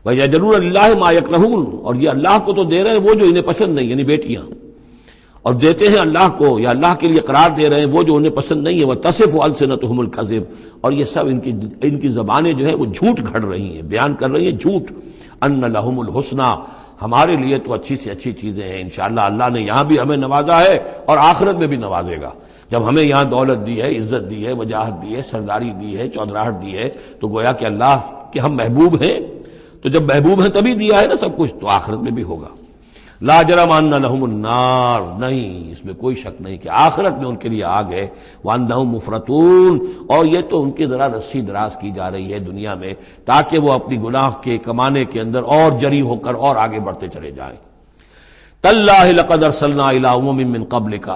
[SPEAKER 1] وَيَجْعَلُونَ لِلَّهِ مَا يَكْرَهُونَ، اور یہ اللہ کو تو دے رہے ہیں وہ جو انہیں پسند نہیں، یعنی بیٹیاں، اور دیتے ہیں اللہ کو یا اللہ کے لیے قرار دے رہے ہیں وہ جو انہیں پسند نہیں ہے، وَتَصِفُ أَلْسِنَتُهُمُ الْكَذِبَ، اور یہ سب ان کی زبانیں جو ہیں وہ جھوٹ گھڑ رہی ہیں، بیان کر رہی ہیں جھوٹ۔ أَنَّ لَهُمُ الْحُسْنَى، ہمارے لیے تو اچھی سے اچھی چیزیں ہیں، انشاءاللہ اللہ نے یہاں بھی ہمیں نوازا ہے اور آخرت میں بھی نوازے گا۔ جب ہمیں یہاں دولت دی ہے، عزت دی ہے، وجاہت دی ہے، سرداری دی ہے، چودراہٹ دی ہے، تو گویا کہ اللہ کے ہم محبوب ہیں، تو جب محبوب ہیں تبھی دیا ہے نا سب کچھ، تو آخرت میں بھی ہوگا۔ لا جرم ان لهم النار، نہیں اس میں کوئی شک نہیں کہ آخرت میں ان کے لیے آگ ہے۔ وانہم مفرطون، اور یہ تو ان کی ذرا رسی دراز کی جا رہی ہے دنیا میں تاکہ وہ اپنی گناہ کے کمانے کے اندر اور جری ہو کر اور آگے بڑھتے چلے جائیں۔ تاللہ لقد ارسلنا الی امم من قبلک،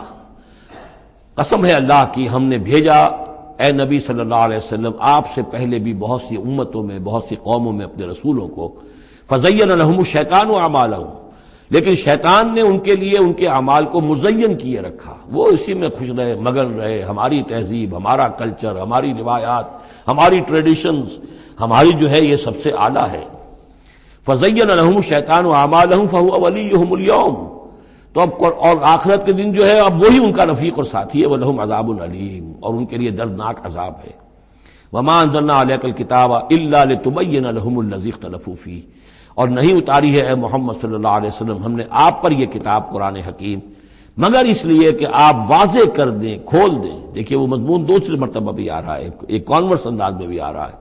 [SPEAKER 1] قسم ہے اللہ کی ہم نے بھیجا اے نبی صلی اللہ علیہ وسلم آپ سے پہلے بھی بہت سی امتوں میں، بہت سی قوموں میں اپنے رسولوں کو۔ فزین لهم الشیطان اعمالهم، لیکن شیطان نے ان کے لیے ان کے اعمال کو مزین کیے رکھا، وہ اسی میں خوش رہے، مگن رہے، ہماری تہذیب، ہمارا کلچر، ہماری روایات، ہماری ٹریڈیشنز، ہماری جو ہے یہ سب سے اعلیٰ ہے۔ فزین لهم الشیطان اعمالهم فهو ولیہم اليوم، تو اب اور آخرت کے دن جو ہے اب وہی ان کا رفیق اور ساتھی ہے، وَلَهُمْ عَذَابٌ علیم، اور ان کے لیے دردناک عذاب ہے۔ وَمَا أَنزَلْنَا عَلَيْكَ الْكِتَابَ إِلَّا لِتُبَيِّنَ لَهُمُ الَّذِي اخْتَلَفُوا فِيهِ، اور نہیں اتاری ہے اے محمد صلی اللہ علیہ وسلم ہم نے آپ پر یہ کتاب قرآن حکیم مگر اس لیے کہ آپ واضح کر دیں، کھول دیں۔ دیکھیے وہ مضمون دوسری مرتبہ بھی آ رہا ہے، ایک کانورس انداز میں بھی آ رہا ہے،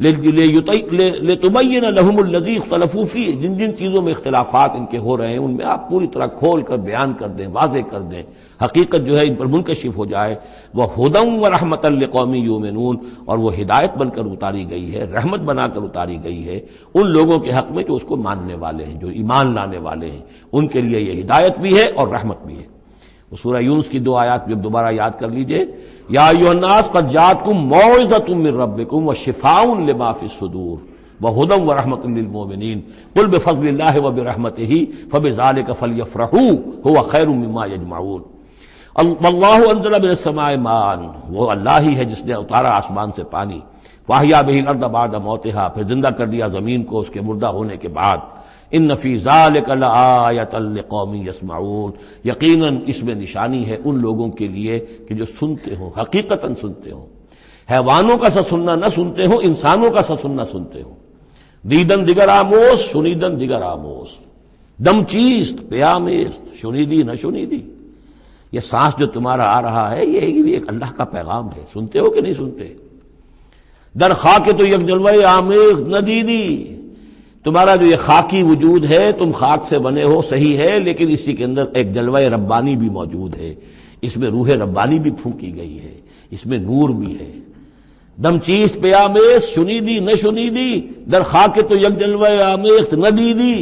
[SPEAKER 1] لِتُبَيِّنَ لَهُمُ الَّذِي اخْتَلَفُوا فِيهِ، جن جن چیزوں میں اختلافات ان کے ہو رہے ہیں ان میں آپ پوری طرح کھول کر بیان کر دیں، واضح کر دیں، حقیقت جو ہے ان پر منکشف ہو جائے۔ وَهُدًى وَرَحْمَةً لِقَوْمٍ يُؤْمِنُونَ، اور وہ ہدایت بن کر اتاری گئی ہے، رحمت بنا کر اتاری گئی ہے ان لوگوں کے حق میں جو اس کو ماننے والے ہیں، جو ایمان لانے والے ہیں، ان کے لیے یہ ہدایت بھی ہے اور رحمت بھی ہے۔ وہ سورہ یونس کی 2 آیات جب دوبارہ یاد کر لیجئے، یا ایھا الناس قد جاءتکم موعظۃ من ربکم وشفاء لما فی الصدور وہدی ورحمۃ للمؤمنین قل بفضل اللہ وبرحمتہ فبذلک فلیفرحوا ھو خیر مما یجمعون۔ واللہ انزل من السماء ماء، وہ اللہ ہی ہے جس نے اتارا آسمان سے پانی، فاحیا بہ الارض بعد موتہا، پھر زندہ کر دیا زمین کو اس کے مردہ ہونے کے بعد۔ ان فی ذلک لآیۃ لقوم یسمعون، یقیناً اس میں نشانی ہے ان لوگوں کے لیے کہ جو سنتے ہوں، حقیقتاً سنتے ہوں، حیوانوں کا سا سننا نہ سنتے ہوں، انسانوں کا سا سننا سنتے ہوں۔ دیدن دیگر آموز، شنیدن دیگر آموز، دم چیست پیامیست، شنیدی نہ شنیدی، یہ سانس جو تمہارا آ رہا ہے یہ بھی ایک اللہ کا پیغام ہے، سنتے ہو کہ نہیں سنتے؟ در خاک تو یک جلوہ آمیخ ندیدی، تمہارا جو یہ خاکی وجود ہے تم خاک سے بنے ہو صحیح ہے، لیکن اسی کے اندر ایک جلوہ ربانی بھی موجود ہے، اس میں روح ربانی بھی پھونکی گئی ہے، اس میں نور بھی ہے۔ دم چیست پیامیز شنیدی نہ شنیدی، در خاک تو یک جلوہ آمیخ ندیدی،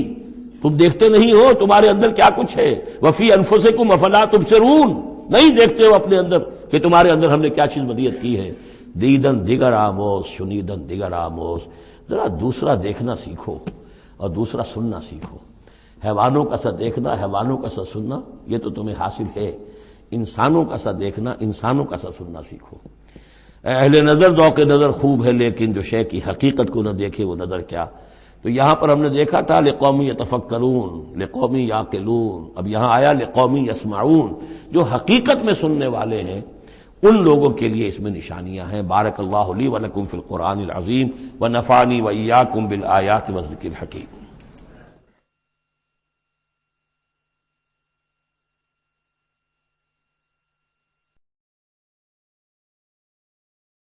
[SPEAKER 1] تم دیکھتے نہیں ہو تمہارے اندر کیا کچھ ہے۔ وفی انفسکم افلا تبصرون، نہیں دیکھتے ہو اپنے اندر کہ تمہارے اندر ہم نے کیا چیز ودیعت کی ہے۔ دیدن دیگر آموز، شنیدن دیگر آموز، ذرا دوسرا دیکھنا سیکھو اور دوسرا سننا سیکھو۔ حیوانوں کا سا دیکھنا، حیوانوں کا سا سننا یہ تو تمہیں حاصل ہے، انسانوں کا سا دیکھنا، انسانوں کا سا سننا سیکھو۔ اہل نظر ذوق نظر خوب ہے، لیکن جو شے کی حقیقت کو نہ دیکھے وہ نظر کیا۔ تو یہاں پر ہم نے دیکھا تھا لقوم یتفکرون، لقوم یعقلون، اب یہاں آیا لقوم یسمعون، جو حقیقت میں سننے والے ہیں ان لوگوں کے لیے اس میں نشانیاں ہیں۔ بارک اللہ لی ولکم فی القرآن العظیم ونفعنی وإیاکم بالآیات والذکر الحکیم۔